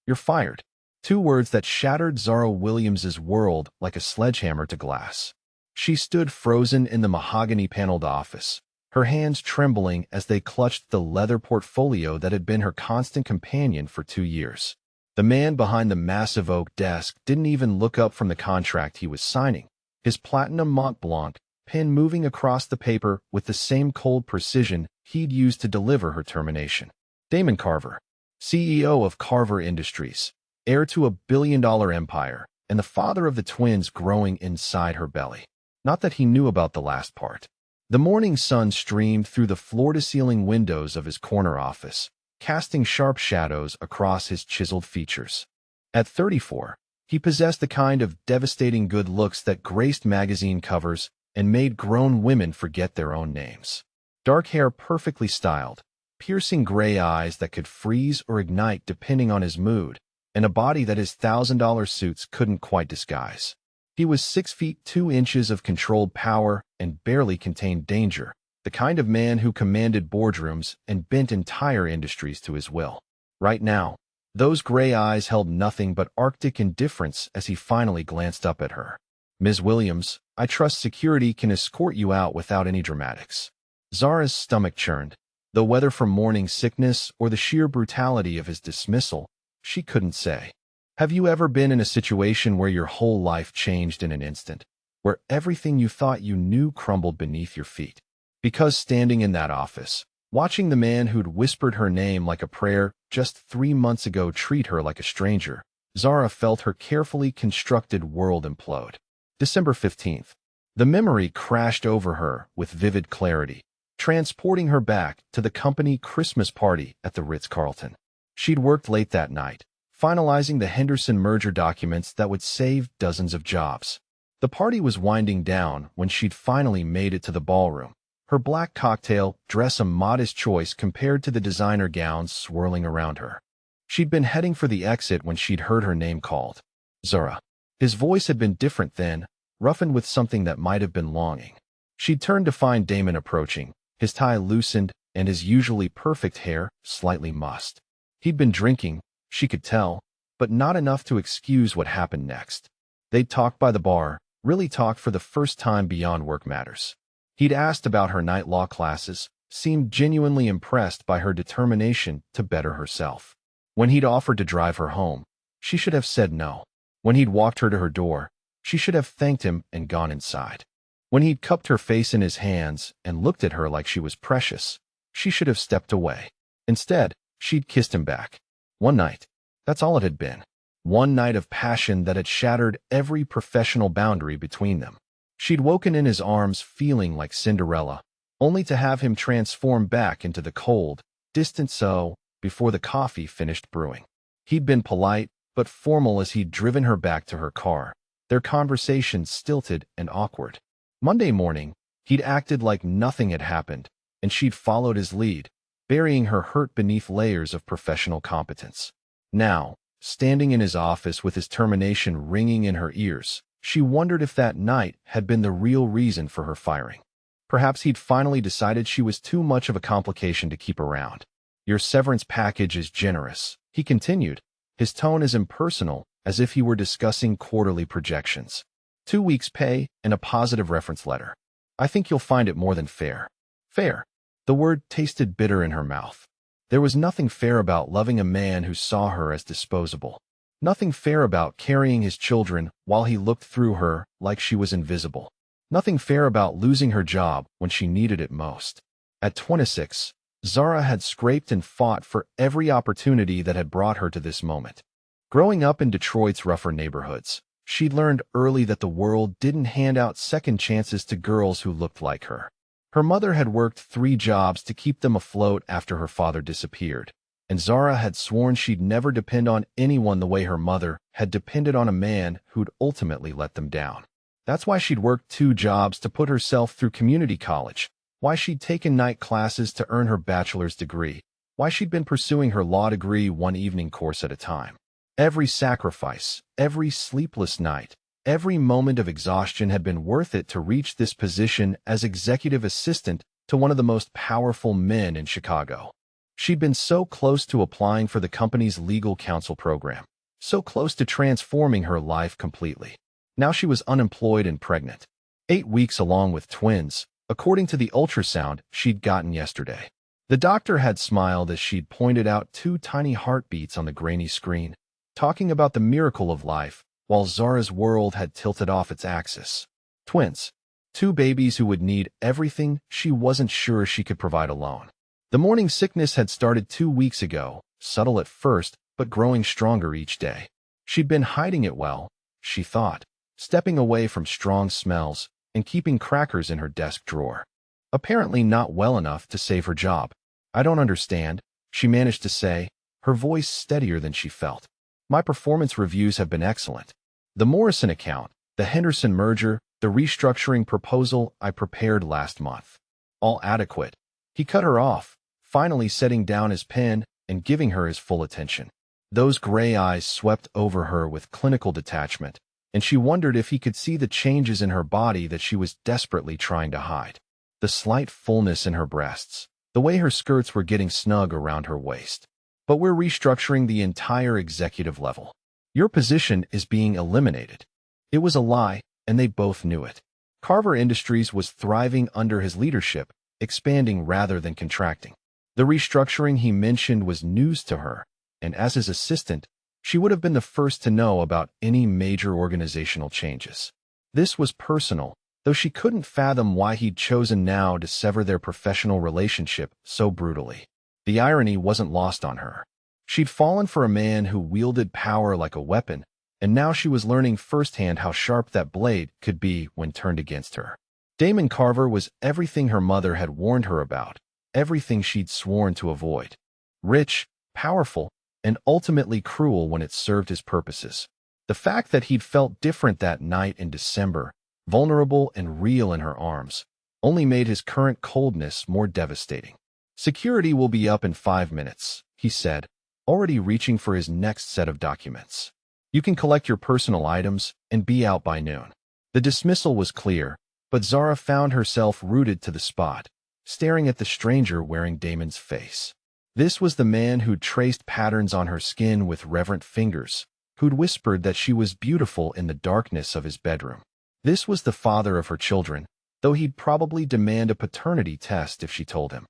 "You're fired." Two words that shattered Zara Williams's world like a sledgehammer to glass. She stood frozen in the mahogany-paneled office, her hands trembling as they clutched the leather portfolio that had been her constant companion for 2 years. The man behind the massive oak desk didn't even look up from the contract he was signing, his platinum Mont Blanc pen moving across the paper with the same cold precision he'd used to deliver her termination. Damon Carver, CEO of Carver Industries, heir to $1 billion empire, and the father of the twins growing inside her belly. Not that he knew about the last part. The morning sun streamed through the floor-to-ceiling windows of his corner office, casting sharp shadows across his chiseled features. At 34, he possessed the kind of devastating good looks that graced magazine covers and made grown women forget their own names. Dark hair perfectly styled, piercing gray eyes that could freeze or ignite depending on his mood, and a body that his $1,000 suits couldn't quite disguise. He was 6 feet 2 inches of controlled power and barely contained danger, the kind of man who commanded boardrooms and bent entire industries to his will. Right now, those gray eyes held nothing but arctic indifference as he finally glanced up at her. "Ms. Williams, I trust security can escort you out without any dramatics." Zara's stomach churned, though whether from morning sickness or the sheer brutality of his dismissal, she couldn't say. Have you ever been in a situation where your whole life changed in an instant, where everything you thought you knew crumbled beneath your feet? Because standing in that office, watching the man who'd whispered her name like a prayer just 3 months ago treat her like a stranger, Zara felt her carefully constructed world implode. December 15th. The memory crashed over her with vivid clarity, transporting her back to the company Christmas party at the Ritz-Carlton. She'd worked late that night, finalizing the Henderson merger documents that would save dozens of jobs. The party was winding down when she'd finally made it to the ballroom, her black cocktail dress a modest choice compared to the designer gowns swirling around her. She'd been heading for the exit when she'd heard her name called. Zara. His voice had been different then, roughened with something that might have been longing. She'd turned to find Damon approaching, his tie loosened and his usually perfect hair slightly mussed. He'd been drinking, she could tell, but not enough to excuse what happened next. They'd talked by the bar, really talked for the first time beyond work matters. He'd asked about her night law classes, seemed genuinely impressed by her determination to better herself. When he'd offered to drive her home, she should have said no. When he'd walked her to her door, she should have thanked him and gone inside. When he'd cupped her face in his hands and looked at her like she was precious, she should have stepped away. Instead, she'd kissed him back. One night. That's all it had been. One night of passion that had shattered every professional boundary between them. She'd woken in his arms feeling like Cinderella, only to have him transform back into the cold, distant so before the coffee finished brewing. He'd been polite, but formal as he'd driven her back to her car, their conversation stilted and awkward. Monday morning, he'd acted like nothing had happened, and she'd followed his lead, burying her hurt beneath layers of professional competence. Now, standing in his office with his termination ringing in her ears, she wondered if that night had been the real reason for her firing. Perhaps he'd finally decided she was too much of a complication to keep around. "Your severance package is generous," he continued, his tone as impersonal as if he were discussing quarterly projections. 2 weeks' pay and a positive reference letter. "I think you'll find it more than fair." Fair. The word tasted bitter in her mouth. There was nothing fair about loving a man who saw her as disposable. Nothing fair about carrying his children while he looked through her like she was invisible. Nothing fair about losing her job when she needed it most. At 26, Zara had scraped and fought for every opportunity that had brought her to this moment. Growing up in Detroit's rougher neighborhoods, she'd learned early that the world didn't hand out second chances to girls who looked like her. Her mother had worked 3 jobs to keep them afloat after her father disappeared, and Zara had sworn she'd never depend on anyone the way her mother had depended on a man who'd ultimately let them down. That's why she'd worked 2 jobs to put herself through community college, why she'd taken night classes to earn her bachelor's degree, why she'd been pursuing her law degree one evening course at a time. Every sacrifice, every sleepless night, every moment of exhaustion had been worth it to reach this position as executive assistant to one of the most powerful men in Chicago. She'd been so close to applying for the company's legal counsel program, so close to transforming her life completely. Now she was unemployed and pregnant. 8 weeks along with twins, according to the ultrasound she'd gotten yesterday. The doctor had smiled as she'd pointed out 2 tiny heartbeats on the grainy screen, talking about the miracle of life, while Zara's world had tilted off its axis. Twins. 2 babies who would need everything she wasn't sure she could provide alone. The morning sickness had started 2 weeks ago, subtle at first, but growing stronger each day. She'd been hiding it well, she thought, stepping away from strong smells and keeping crackers in her desk drawer. Apparently not well enough to save her job. I don't understand, she managed to say, her voice steadier than she felt. My performance reviews have been excellent. The Morrison account, the Henderson merger, the restructuring proposal I prepared last month. All adequate. He cut her off, finally setting down his pen and giving her his full attention. Those gray eyes swept over her with clinical detachment, and she wondered if he could see the changes in her body that she was desperately trying to hide. The slight fullness in her breasts, the way her skirts were getting snug around her waist. But we're restructuring the entire executive level. Your position is being eliminated. It was a lie, and they both knew it. Carver Industries was thriving under his leadership, expanding rather than contracting. The restructuring he mentioned was news to her, and as his assistant, she would have been the first to know about any major organizational changes. This was personal, though she couldn't fathom why he'd chosen now to sever their professional relationship so brutally. The irony wasn't lost on her. She'd fallen for a man who wielded power like a weapon, and now she was learning firsthand how sharp that blade could be when turned against her. Damon Carver was everything her mother had warned her about, everything she'd sworn to avoid. Rich, powerful, and ultimately cruel when it served his purposes. The fact that he'd felt different that night in December, vulnerable and real in her arms, only made his current coldness more devastating. Security will be up in 5 minutes, he said, already reaching for his next set of documents. You can collect your personal items and be out by noon. The dismissal was clear, but Zara found herself rooted to the spot, staring at the stranger wearing Damon's face. This was the man who'd traced patterns on her skin with reverent fingers, who'd whispered that she was beautiful in the darkness of his bedroom. This was the father of her children, though he'd probably demand a paternity test if she told him.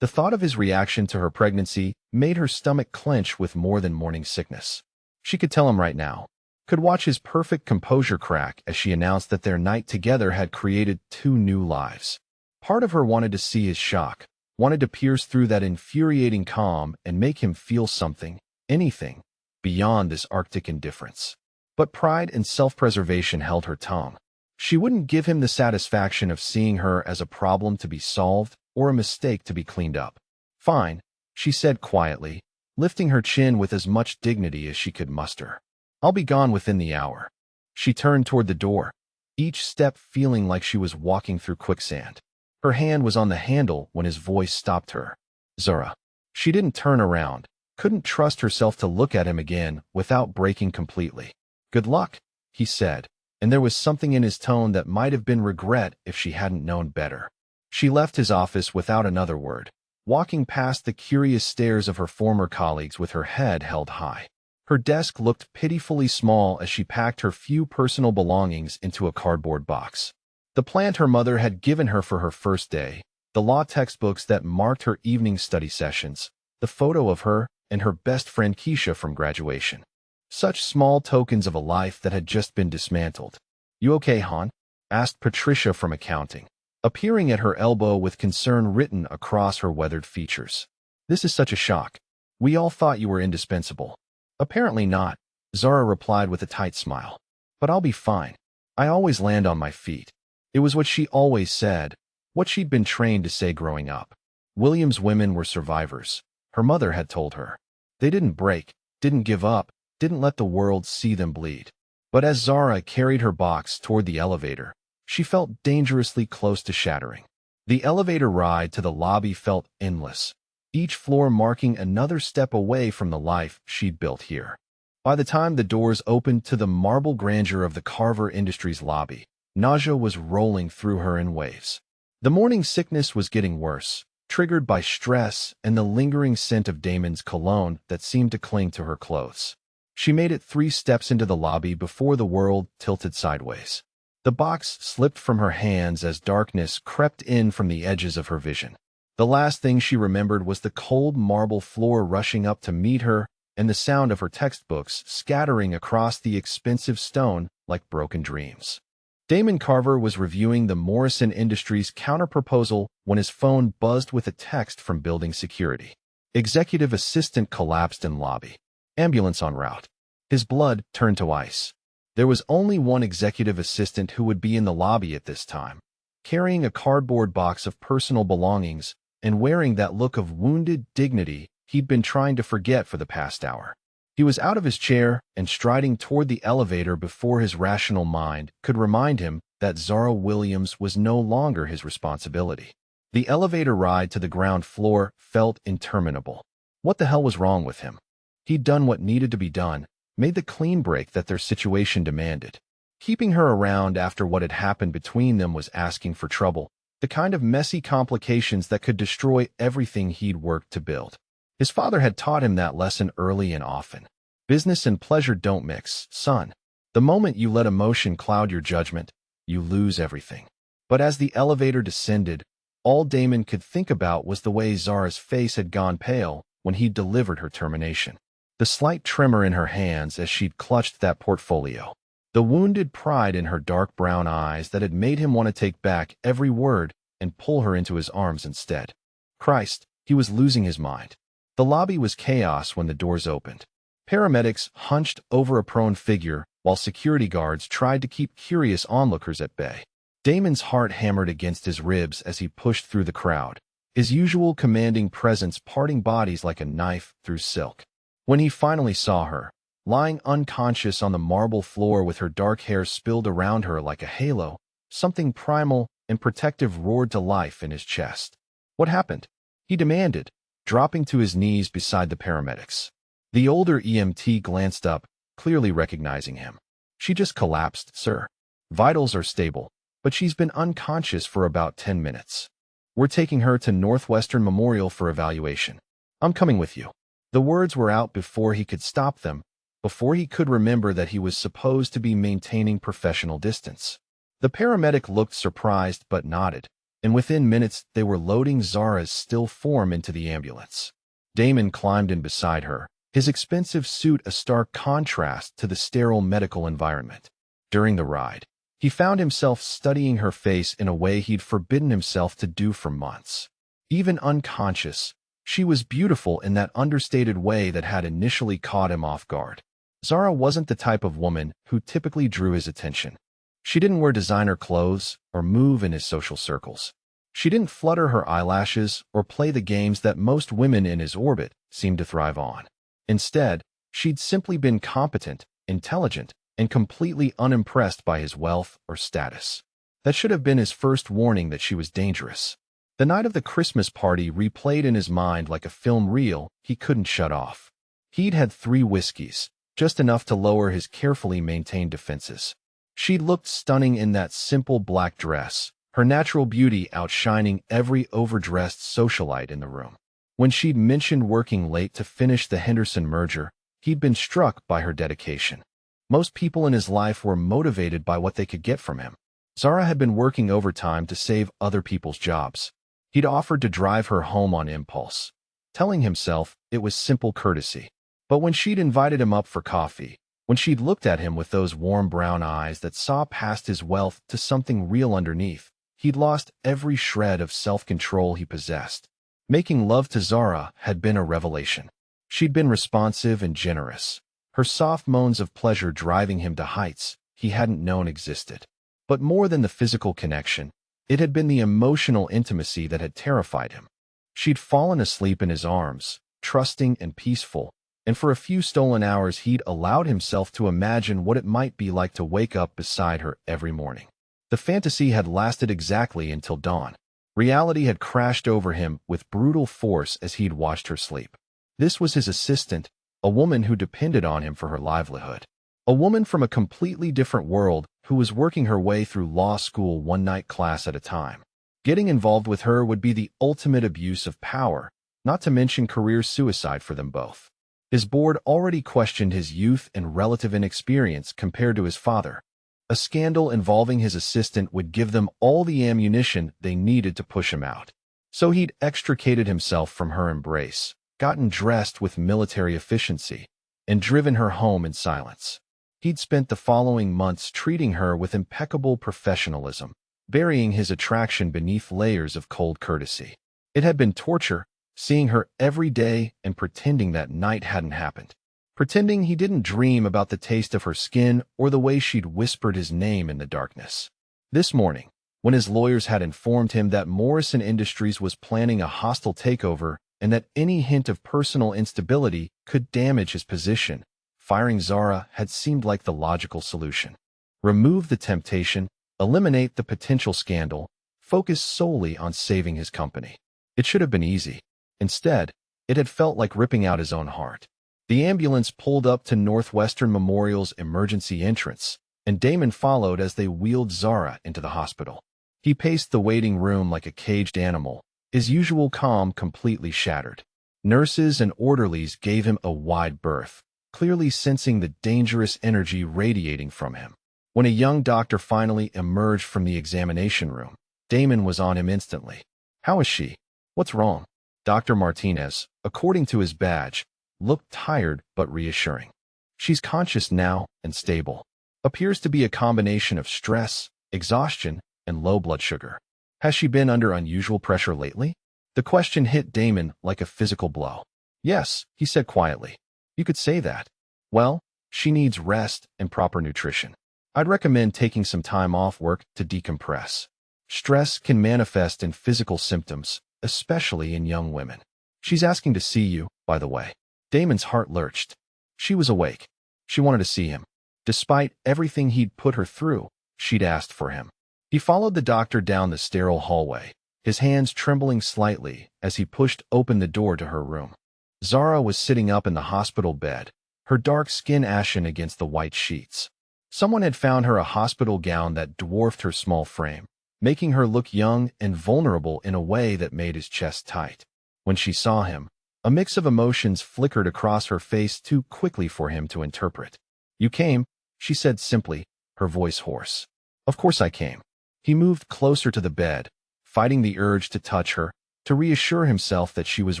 The thought of his reaction to her pregnancy made her stomach clench with more than morning sickness. She could tell him right now, could watch his perfect composure crack as she announced that their night together had created 2 new lives. Part of her wanted to see his shock, wanted to pierce through that infuriating calm and make him feel something, anything, beyond this Arctic indifference. But pride and self-preservation held her tongue. She wouldn't give him the satisfaction of seeing her as a problem to be solved or a mistake to be cleaned up. Fine, she said quietly, lifting her chin with as much dignity as she could muster. I'll be gone within the hour. She turned toward the door, each step feeling like she was walking through quicksand. Her hand was on the handle when his voice stopped her. Zara. She didn't turn around, couldn't trust herself to look at him again without breaking completely. Good luck, he said, and there was something in his tone that might have been regret if she hadn't known better. She left his office without another word, walking past the curious stares of her former colleagues with her head held high. Her desk looked pitifully small as she packed her few personal belongings into a cardboard box. The plant her mother had given her for her first day, the law textbooks that marked her evening study sessions, the photo of her and her best friend Keisha from graduation. Such small tokens of a life that had just been dismantled. You okay, hon? Asked Patricia from accounting, appearing at her elbow with concern written across her weathered features. This is such a shock. We all thought you were indispensable. Apparently not, Zara replied with a tight smile. But I'll be fine. I always land on my feet. It was what she always said, what she'd been trained to say growing up. Williams' women were survivors, her mother had told her. They didn't break, didn't give up, didn't let the world see them bleed. But as Zara carried her box toward the elevator, she felt dangerously close to shattering. The elevator ride to the lobby felt endless, each floor marking another step away from the life she'd built here. By the time the doors opened to the marble grandeur of the Carver Industries lobby, nausea was rolling through her in waves. The morning sickness was getting worse, triggered by stress and the lingering scent of Damon's cologne that seemed to cling to her clothes. She made it 3 steps into the lobby before the world tilted sideways. The box slipped from her hands as darkness crept in from the edges of her vision. The last thing she remembered was the cold marble floor rushing up to meet her and the sound of her textbooks scattering across the expensive stone like broken dreams. Damon Carver was reviewing the Morrison Industries counterproposal when his phone buzzed with a text from building security. Executive assistant collapsed in lobby. Ambulance en route. His blood turned to ice. There was only one executive assistant who would be in the lobby at this time, carrying a cardboard box of personal belongings and wearing that look of wounded dignity he'd been trying to forget for the past hour. He was out of his chair and striding toward the elevator before his rational mind could remind him that Zara Williams was no longer his responsibility. The elevator ride to the ground floor felt interminable. What the hell was wrong with him? He'd done what needed to be done, made the clean break that their situation demanded. Keeping her around after what had happened between them was asking for trouble, the kind of messy complications that could destroy everything he'd worked to build. His father had taught him that lesson early and often. Business and pleasure don't mix, son. The moment you let emotion cloud your judgment, you lose everything. But as the elevator descended, all Damon could think about was the way Zara's face had gone pale when he delivered her termination. The slight tremor in her hands as she'd clutched that portfolio. The wounded pride in her dark brown eyes that had made him want to take back every word and pull her into his arms instead. Christ, he was losing his mind. The lobby was chaos when the doors opened. Paramedics hunched over a prone figure while security guards tried to keep curious onlookers at bay. Damon's heart hammered against his ribs as he pushed through the crowd, his usual commanding presence parting bodies like a knife through silk. When he finally saw her, lying unconscious on the marble floor with her dark hair spilled around her like a halo, something primal and protective roared to life in his chest. What happened? He demanded, dropping to his knees beside the paramedics. The older EMT glanced up, clearly recognizing him. She just collapsed, sir. Vitals are stable, but she's been unconscious for about 10 minutes. We're taking her to Northwestern Memorial for evaluation. I'm coming with you. The words were out before he could stop them, before he could remember that he was supposed to be maintaining professional distance. The paramedic looked surprised but nodded, and within minutes they were loading Zara's still form into the ambulance. Damon climbed in beside her, his expensive suit a stark contrast to the sterile medical environment. During the ride, he found himself studying her face in a way he'd forbidden himself to do for months. Even unconscious, she was beautiful in that understated way that had initially caught him off guard. Zara wasn't the type of woman who typically drew his attention. She didn't wear designer clothes or move in his social circles. She didn't flutter her eyelashes or play the games that most women in his orbit seemed to thrive on. Instead, she'd simply been competent, intelligent, and completely unimpressed by his wealth or status. That should have been his first warning that she was dangerous. The night of the Christmas party replayed in his mind like a film reel he couldn't shut off. He'd had 3 whiskeys, just enough to lower his carefully maintained defenses. She looked stunning in that simple black dress, her natural beauty outshining every overdressed socialite in the room. When she'd mentioned working late to finish the Henderson merger, he'd been struck by her dedication. Most people in his life were motivated by what they could get from him. Zara had been working overtime to save other people's jobs. He'd offered to drive her home on impulse, telling himself it was simple courtesy. But when she'd invited him up for coffee, when she'd looked at him with those warm brown eyes that saw past his wealth to something real underneath, he'd lost every shred of self-control he possessed. Making love to Zara had been a revelation. She'd been responsive and generous, her soft moans of pleasure driving him to heights he hadn't known existed. But more than the physical connection, it had been the emotional intimacy that had terrified him. She'd fallen asleep in his arms, trusting and peaceful, and for a few stolen hours he'd allowed himself to imagine what it might be like to wake up beside her every morning. The fantasy had lasted exactly until dawn. Reality had crashed over him with brutal force as he'd watched her sleep. This was his assistant, a woman who depended on him for her livelihood. A woman from a completely different world who was working her way through law school one night class at a time. Getting involved with her would be the ultimate abuse of power, not to mention career suicide for them both. His board already questioned his youth and relative inexperience compared to his father. A scandal involving his assistant would give them all the ammunition they needed to push him out. So he'd extricated himself from her embrace, gotten dressed with military efficiency, and driven her home in silence. He'd spent the following months treating her with impeccable professionalism, burying his attraction beneath layers of cold courtesy. It had been torture, seeing her every day and pretending that night hadn't happened. Pretending he didn't dream about the taste of her skin or the way she'd whispered his name in the darkness. This morning, when his lawyers had informed him that Morrison Industries was planning a hostile takeover and that any hint of personal instability could damage his position, firing Zara had seemed like the logical solution. Remove the temptation, eliminate the potential scandal, focus solely on saving his company. It should have been easy. Instead, it had felt like ripping out his own heart. The ambulance pulled up to Northwestern Memorial's emergency entrance, and Damon followed as they wheeled Zara into the hospital. He paced the waiting room like a caged animal, his usual calm completely shattered. Nurses and orderlies gave him a wide berth, clearly sensing the dangerous energy radiating from him. When a young doctor finally emerged from the examination room, Damon was on him instantly. "How is she? What's wrong?" Dr. Martinez, according to his badge, looked tired but reassuring. "She's conscious now and stable. Appears to be a combination of stress, exhaustion, and low blood sugar. Has she been under unusual pressure lately?" The question hit Damon like a physical blow. "Yes," he said quietly. "You could say that. Well, she needs rest and proper nutrition. I'd recommend taking some time off work to decompress. Stress can manifest in physical symptoms, especially in young women. She's asking to see you, by the way." Damon's heart lurched. She was awake. She wanted to see him. Despite everything he'd put her through, she'd asked for him. He followed the doctor down the sterile hallway, his hands trembling slightly as he pushed open the door to her room. Zara was sitting up in the hospital bed, her dark skin ashen against the white sheets. Someone had found her a hospital gown that dwarfed her small frame, making her look young and vulnerable in a way that made his chest tight. When she saw him, a mix of emotions flickered across her face too quickly for him to interpret. "You came," she said simply, her voice hoarse. "Of course I came." He moved closer to the bed, fighting the urge to touch her, to reassure himself that she was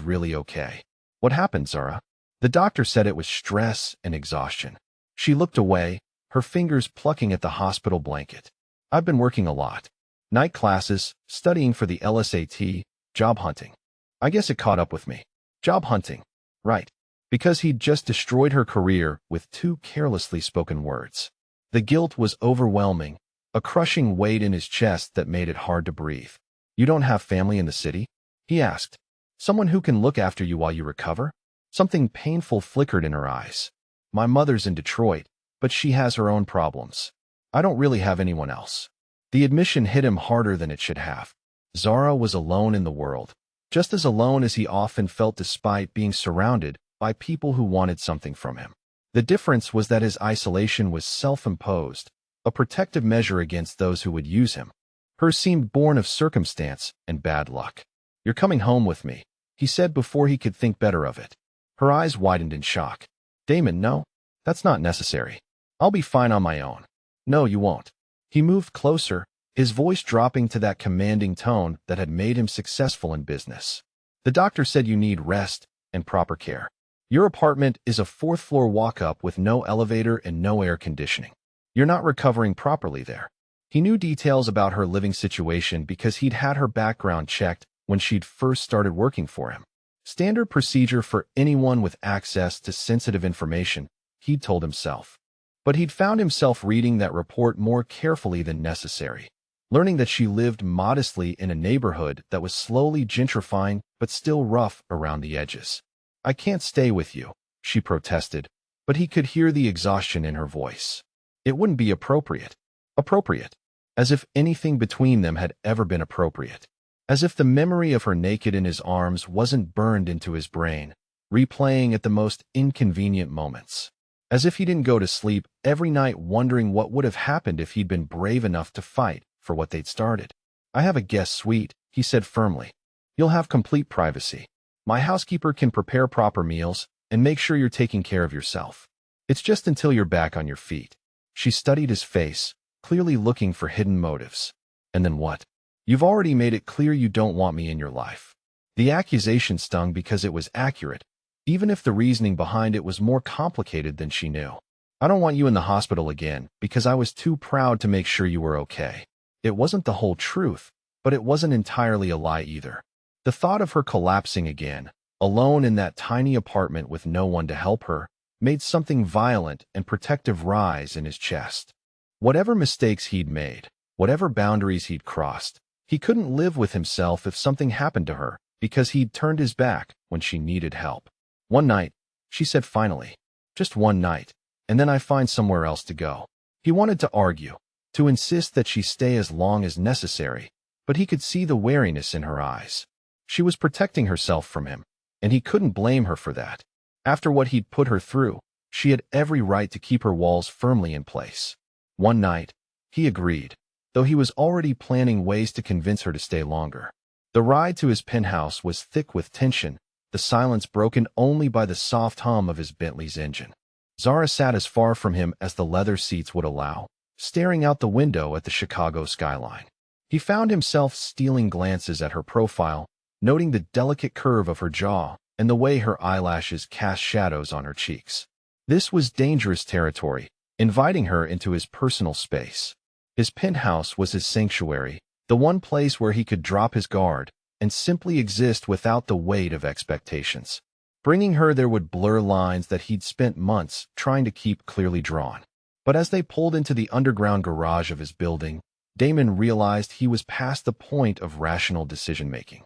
really okay. "What happened, Zara?" The doctor said it was stress and exhaustion. She looked away, her fingers plucking at the hospital blanket. "I've been working a lot. Night classes, studying for the LSAT, job hunting. I guess it caught up with me." Job hunting. Right. Because he'd just destroyed her career with two carelessly spoken words. The guilt was overwhelming, a crushing weight in his chest that made it hard to breathe. "You don't have family in the city?" he asked. "Someone who can look after you while you recover?" Something painful flickered in her eyes. "My mother's in Detroit, but she has her own problems. I don't really have anyone else." The admission hit him harder than it should have. Zara was alone in the world, just as alone as he often felt despite being surrounded by people who wanted something from him. The difference was that his isolation was self-imposed, a protective measure against those who would use him. Hers seemed born of circumstance and bad luck. "You're coming home with me," he said before he could think better of it. Her eyes widened in shock. "Damon, no, that's not necessary. I'll be fine on my own." "No, you won't." He moved closer, his voice dropping to that commanding tone that had made him successful in business. "The doctor said you need rest and proper care. Your apartment is a fourth-floor walk-up with no elevator and no air conditioning. You're not recovering properly there." He knew details about her living situation because he'd had her background checked when she'd first started working for him. Standard procedure for anyone with access to sensitive information, he'd told himself. But he'd found himself reading that report more carefully than necessary, learning that she lived modestly in a neighborhood that was slowly gentrifying but still rough around the edges. "I can't stay with you," she protested, but he could hear the exhaustion in her voice. It wouldn't be appropriate. Appropriate. As if anything between them had ever been appropriate. As if the memory of her naked in his arms wasn't burned into his brain, replaying at the most inconvenient moments. As if he didn't go to sleep every night wondering what would have happened if he'd been brave enough to fight for what they'd started. "I have a guest suite," he said firmly. You'll have complete privacy. My housekeeper can prepare proper meals and make sure you're taking care of yourself. It's just until you're back on your feet. She studied his face, clearly looking for hidden motives. And then what? You've already made it clear you don't want me in your life. The accusation stung because it was accurate, even if the reasoning behind it was more complicated than she knew. I don't want you in the hospital again because I was too proud to make sure you were okay. It wasn't the whole truth, but it wasn't entirely a lie either. The thought of her collapsing again, alone in that tiny apartment with no one to help her, made something violent and protective rise in his chest. Whatever mistakes he'd made, whatever boundaries he'd crossed, he couldn't live with himself if something happened to her because he'd turned his back when she needed help. One night, she said finally, just one night, and then I find somewhere else to go. He wanted to argue, to insist that she stay as long as necessary, but he could see the wariness in her eyes. She was protecting herself from him, and he couldn't blame her for that. After what he'd put her through, she had every right to keep her walls firmly in place. One night, he agreed, though he was already planning ways to convince her to stay longer. The ride to his penthouse was thick with tension, the silence broken only by the soft hum of his Bentley's engine. Zara sat as far from him as the leather seats would allow, staring out the window at the Chicago skyline. He found himself stealing glances at her profile, noting the delicate curve of her jaw and the way her eyelashes cast shadows on her cheeks. This was dangerous territory, inviting her into his personal space. His penthouse was his sanctuary, the one place where he could drop his guard and simply exist without the weight of expectations. Bringing her there would blur lines that he'd spent months trying to keep clearly drawn. But as they pulled into the underground garage of his building, Damon realized he was past the point of rational decision-making.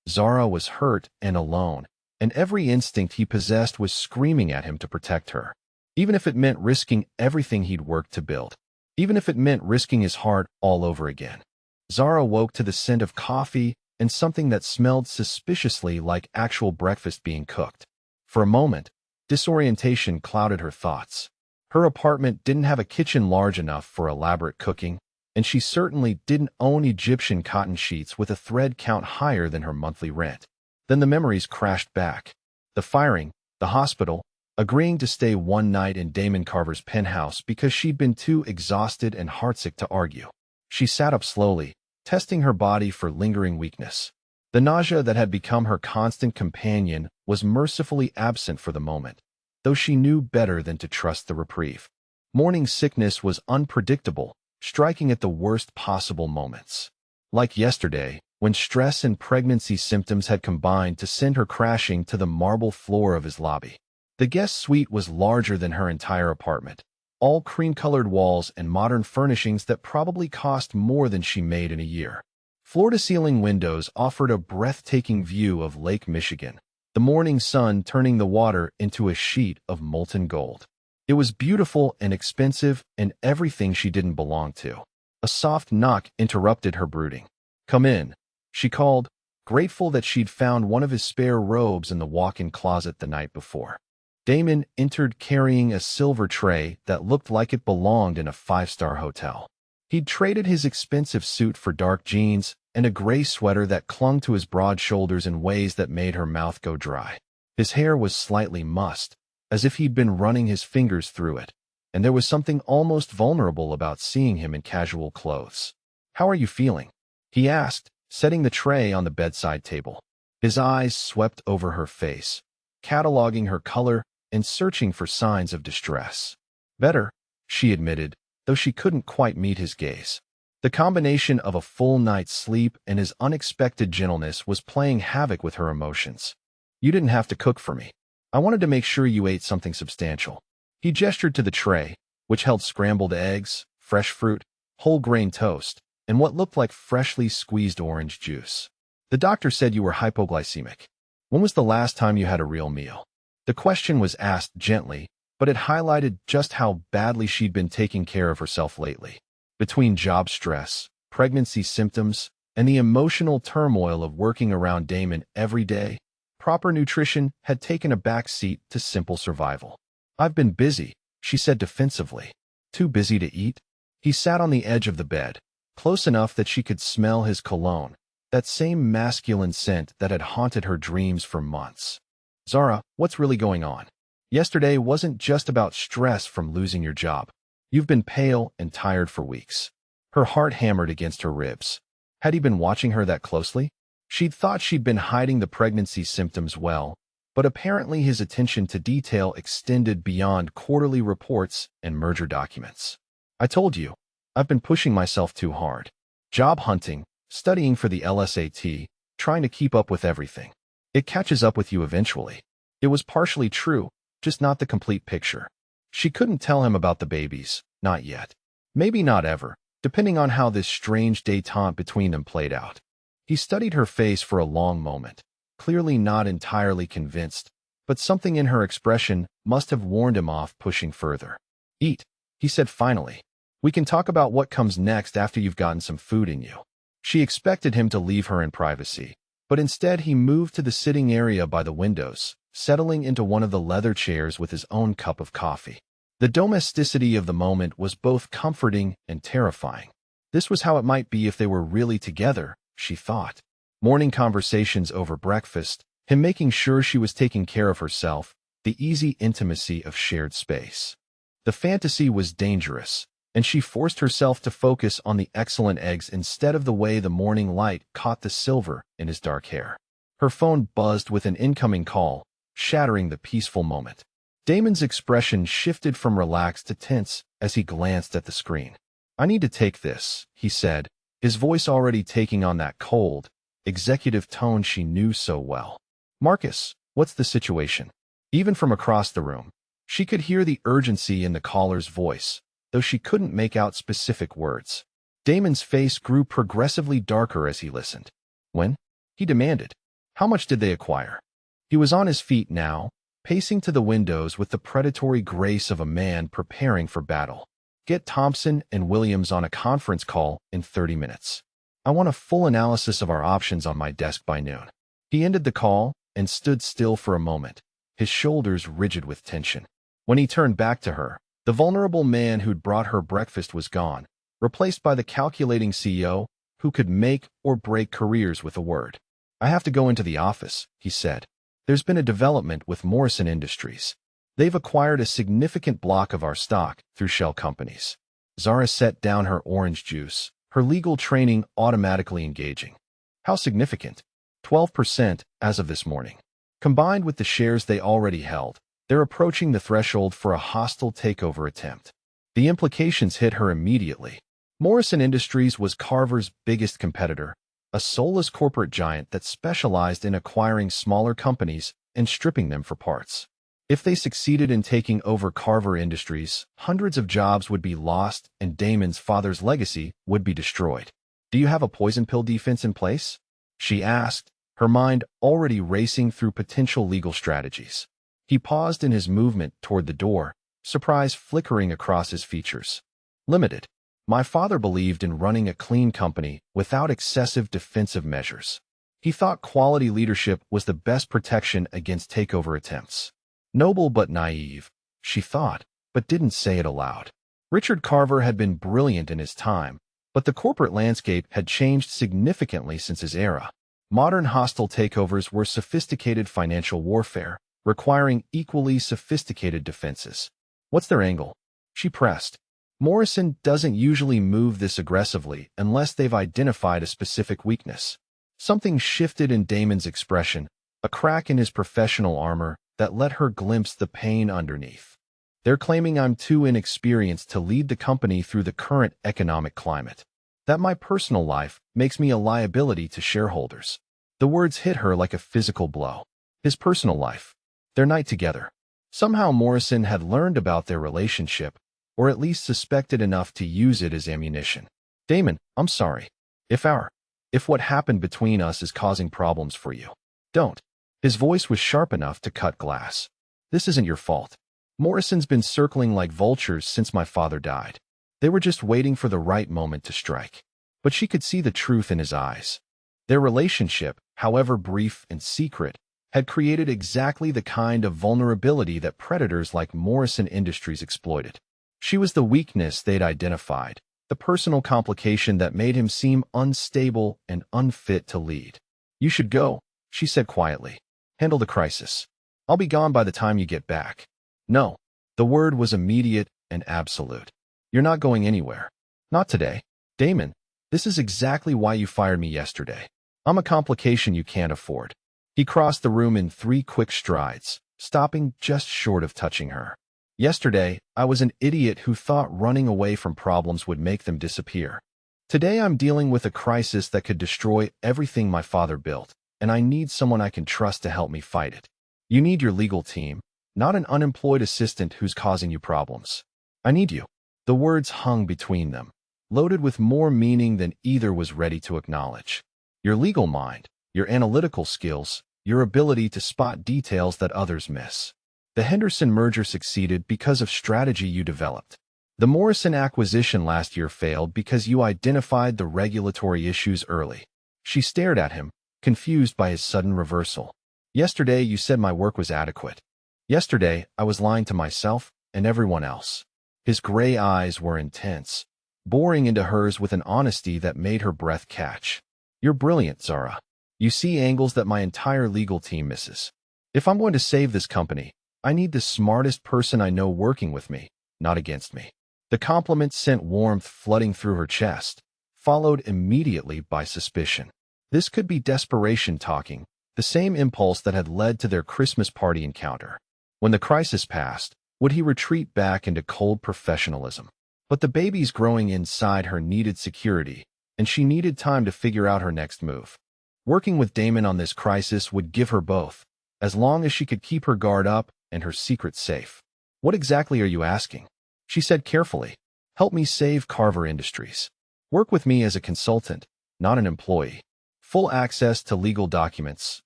Zara was hurt and alone, and every instinct he possessed was screaming at him to protect her. Even if it meant risking everything he'd worked to build. Even if it meant risking his heart all over again. Zara woke to the scent of coffee and something that smelled suspiciously like actual breakfast being cooked. For a moment, disorientation clouded her thoughts. Her apartment didn't have a kitchen large enough for elaborate cooking, and she certainly didn't own Egyptian cotton sheets with a thread count higher than her monthly rent. Then the memories crashed back. The firing, the hospital, agreeing to stay one night in Damon Carver's penthouse because she'd been too exhausted and heartsick to argue. She sat up slowly, testing her body for lingering weakness. The nausea that had become her constant companion was mercifully absent for the moment, though she knew better than to trust the reprieve. Morning sickness was unpredictable, striking at the worst possible moments. Like yesterday, when stress and pregnancy symptoms had combined to send her crashing to the marble floor of his lobby. The guest suite was larger than her entire apartment, all cream-colored walls and modern furnishings that probably cost more than she made in a year. Floor-to-ceiling windows offered a breathtaking view of Lake Michigan, the morning sun turning the water into a sheet of molten gold. It was beautiful and expensive and everything she didn't belong to. A soft knock interrupted her brooding. "Come in," she called, grateful that she'd found one of his spare robes in the walk-in closet the night before. Damon entered carrying a silver tray that looked like it belonged in a five-star hotel. He'd traded his expensive suit for dark jeans and a gray sweater that clung to his broad shoulders in ways that made her mouth go dry. His hair was slightly mussed, as if he'd been running his fingers through it, and there was something almost vulnerable about seeing him in casual clothes. "How are you feeling?" he asked, setting the tray on the bedside table. His eyes swept over her face, cataloging her color and searching for signs of distress. "Better," she admitted, though she couldn't quite meet his gaze. The combination of a full night's sleep and his unexpected gentleness was playing havoc with her emotions. "You didn't have to cook for me. I wanted to make sure you ate something substantial." He gestured to the tray, which held scrambled eggs, fresh fruit, whole grain toast, and what looked like freshly squeezed orange juice. "The doctor said you were hypoglycemic. When was the last time you had a real meal?" The question was asked gently, but it highlighted just how badly she'd been taking care of herself lately. Between job stress, pregnancy symptoms, and the emotional turmoil of working around Damon every day, proper nutrition had taken a back seat to simple survival. "I've been busy," she said defensively. "Too busy to eat?" He sat on the edge of the bed, close enough that she could smell his cologne, that same masculine scent that had haunted her dreams for months. Zara, what's really going on? Yesterday wasn't just about stress from losing your job. You've been pale and tired for weeks. Her heart hammered against her ribs. Had he been watching her that closely? She'd thought she'd been hiding the pregnancy symptoms well, but apparently his attention to detail extended beyond quarterly reports and merger documents. I told you, I've been pushing myself too hard. Job hunting, studying for the LSAT, trying to keep up with everything. It catches up with you eventually. It was partially true, just not the complete picture. She couldn't tell him about the babies, not yet. Maybe not ever, depending on how this strange détente between them played out. He studied her face for a long moment, clearly not entirely convinced, but something in her expression must have warned him off pushing further. Eat, he said finally. We can talk about what comes next after you've gotten some food in you. She expected him to leave her in privacy, but instead he moved to the sitting area by the windows, settling into one of the leather chairs with his own cup of coffee. The domesticity of the moment was both comforting and terrifying. This was how it might be if they were really together, she thought. Morning conversations over breakfast, him making sure she was taking care of herself, the easy intimacy of shared space. The fantasy was dangerous, and she forced herself to focus on the excellent eggs instead of the way the morning light caught the silver in his dark hair. Her phone buzzed with an incoming call, shattering the peaceful moment. Damon's expression shifted from relaxed to tense as he glanced at the screen. I need to take this, he said, his voice already taking on that cold, executive tone she knew so well. Marcus, what's the situation? Even from across the room, she could hear the urgency in the caller's voice, though she couldn't make out specific words. Damon's face grew progressively darker as he listened. When? He demanded. How much did they acquire? He was on his feet now, pacing to the windows with the predatory grace of a man preparing for battle. Get Thompson and Williams on a conference call in 30 minutes. I want a full analysis of our options on my desk by noon. He ended the call and stood still for a moment, his shoulders rigid with tension. When he turned back to her, the vulnerable man who'd brought her breakfast was gone, replaced by the calculating CEO who could make or break careers with a word. I have to go into the office, he said. There's been a development with Morrison Industries. They've acquired a significant block of our stock through shell companies. Zara set down her orange juice, her legal training automatically engaging. How significant? 12% as of this morning. Combined with the shares they already held, they're approaching the threshold for a hostile takeover attempt. The implications hit her immediately. Morrison Industries was Carver's biggest competitor, a soulless corporate giant that specialized in acquiring smaller companies and stripping them for parts. If they succeeded in taking over Carver Industries, hundreds of jobs would be lost and Damon's father's legacy would be destroyed. Do you have a poison pill defense in place? She asked, her mind already racing through potential legal strategies. He paused in his movement toward the door, surprise flickering across his features. Limited. My father believed in running a clean company without excessive defensive measures. He thought quality leadership was the best protection against takeover attempts. Noble but naive, she thought, but didn't say it aloud. Richard Carver had been brilliant in his time, but the corporate landscape had changed significantly since his era. Modern hostile takeovers were sophisticated financial warfare, requiring equally sophisticated defenses. What's their angle? She pressed. Morrison doesn't usually move this aggressively unless they've identified a specific weakness. Something shifted in Damon's expression, a crack in his professional armor that let her glimpse the pain underneath. They're claiming I'm too inexperienced to lead the company through the current economic climate. That my personal life makes me a liability to shareholders. The words hit her like a physical blow. His personal life. Their night together. Somehow Morrison had learned about their relationship, or at least suspected enough to use it as ammunition. Damon, I'm sorry. If what happened between us is causing problems for you, don't. His voice was sharp enough to cut glass. This isn't your fault. Morrison's been circling like vultures since my father died. They were just waiting for the right moment to strike. But she could see the truth in his eyes. Their relationship, however brief and secret, had created exactly the kind of vulnerability that predators like Morrison Industries exploited. She was the weakness they'd identified, the personal complication that made him seem unstable and unfit to lead. You should go, she said quietly. Handle the crisis. I'll be gone by the time you get back. No. The word was immediate and absolute. You're not going anywhere. Not today. Damon, this is exactly why you fired me yesterday. I'm a complication you can't afford. He crossed the room in 3 quick strides, stopping just short of touching her. Yesterday, I was an idiot who thought running away from problems would make them disappear. Today I'm dealing with a crisis that could destroy everything my father built, and I need someone I can trust to help me fight it. You need your legal team, not an unemployed assistant who's causing you problems. I need you. The words hung between them, loaded with more meaning than either was ready to acknowledge. Your legal mind, your analytical skills, your ability to spot details that others miss. The Henderson merger succeeded because of strategy you developed. The Morrison acquisition last year failed because you identified the regulatory issues early. She stared at him, confused by his sudden reversal. Yesterday you said my work was adequate. Yesterday I was lying to myself and everyone else. His gray eyes were intense, boring into hers with an honesty that made her breath catch. You're brilliant, Zara. You see angles that my entire legal team misses. If I'm going to save this company, I need the smartest person I know working with me, not against me. The compliment sent warmth flooding through her chest, followed immediately by suspicion. This could be desperation talking, the same impulse that had led to their Christmas party encounter. When the crisis passed, would he retreat back into cold professionalism? But the babies growing inside her needed security, and she needed time to figure out her next move. Working with Damon on this crisis would give her both, as long as she could keep her guard up and her secret safe. What exactly are you asking? She said carefully. Help me save Carver Industries. Work with me as a consultant, not an employee. Full access to legal documents,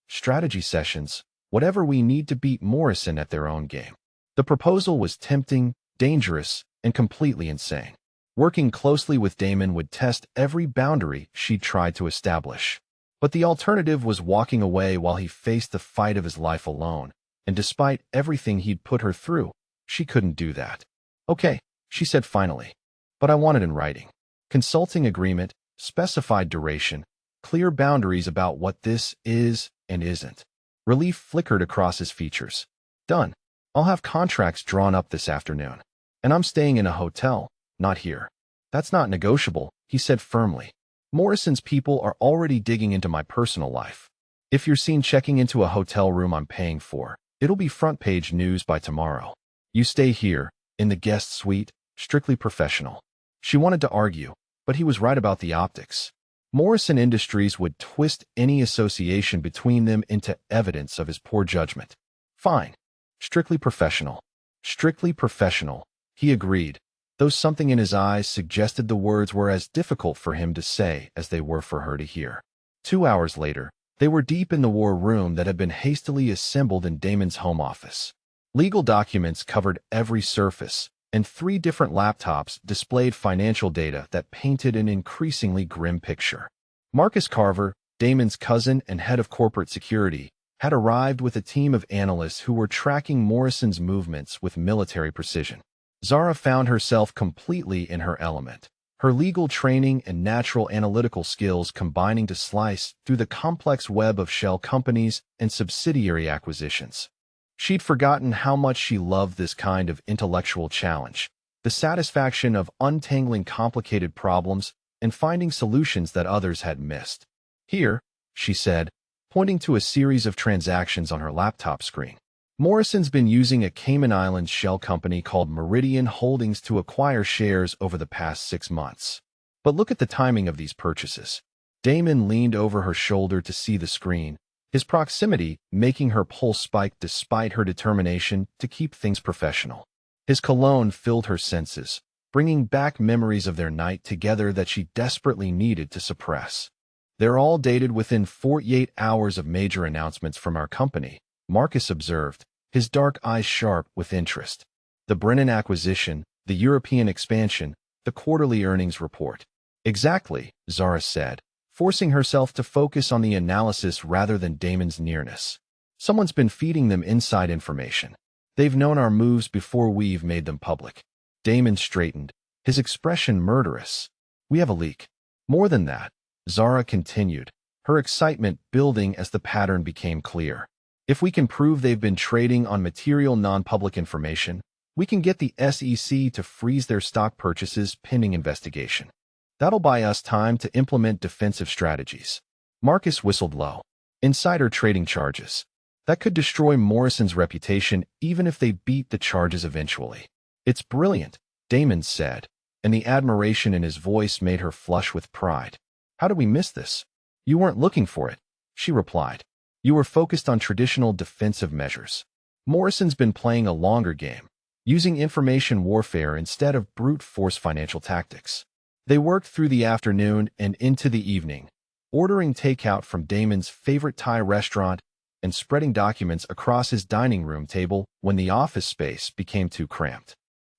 strategy sessions, whatever we need to beat Morrison at their own game. The proposal was tempting, dangerous, and completely insane. Working closely with Damon would test every boundary she'd tried to establish. But the alternative was walking away while he faced the fight of his life alone, and despite everything he'd put her through, she couldn't do that. Okay, she said finally. But I want it in writing. Consulting agreement, specified duration, clear boundaries about what this is and isn't. Relief flickered across his features. Done. I'll have contracts drawn up this afternoon. And I'm staying in a hotel, not here. That's not negotiable, he said firmly. Morrison's people are already digging into my personal life. If you're seen checking into a hotel room I'm paying for, it'll be front-page news by tomorrow. You stay here, in the guest suite, strictly professional. She wanted to argue, but he was right about the optics. Morrison Industries would twist any association between them into evidence of his poor judgment. Fine. Strictly professional. Strictly professional, he agreed, though something in his eyes suggested the words were as difficult for him to say as they were for her to hear. 2 hours later, they were deep in the war room that had been hastily assembled in Damon's home office. Legal documents covered every surface, and 3 different laptops displayed financial data that painted an increasingly grim picture. Marcus Carver, Damon's cousin and head of corporate security, had arrived with a team of analysts who were tracking Morrison's movements with military precision. Zara found herself completely in her element, her legal training and natural analytical skills combining to slice through the complex web of shell companies and subsidiary acquisitions. She'd forgotten how much she loved this kind of intellectual challenge, the satisfaction of untangling complicated problems and finding solutions that others had missed. Here, she said, pointing to a series of transactions on her laptop screen. Morrison's been using a Cayman Islands shell company called Meridian Holdings to acquire shares over the past 6 months. But look at the timing of these purchases. Damon leaned over her shoulder to see the screen, his proximity making her pulse spike despite her determination to keep things professional. His cologne filled her senses, bringing back memories of their night together that she desperately needed to suppress. They're all dated within 48 hours of major announcements from our company, Marcus observed, his dark eyes sharp with interest. The Brennan acquisition, the European expansion, the quarterly earnings report. Exactly, Zara said, forcing herself to focus on the analysis rather than Damon's nearness. Someone's been feeding them inside information. They've known our moves before we've made them public. Damon straightened, his expression murderous. We have a leak. More than that, Zara continued, her excitement building as the pattern became clear. If we can prove they've been trading on material non-public information, we can get the SEC to freeze their stock purchases pending investigation. That'll buy us time to implement defensive strategies. Marcus whistled low. Insider trading charges. That could destroy Morrison's reputation even if they beat the charges eventually. It's brilliant, Damon said, and the admiration in his voice made her flush with pride. How did we miss this? You weren't looking for it, she replied. You were focused on traditional defensive measures. Morrison's been playing a longer game, using information warfare instead of brute force financial tactics. They worked through the afternoon and into the evening, ordering takeout from Damon's favorite Thai restaurant and spreading documents across his dining room table when the office space became too cramped.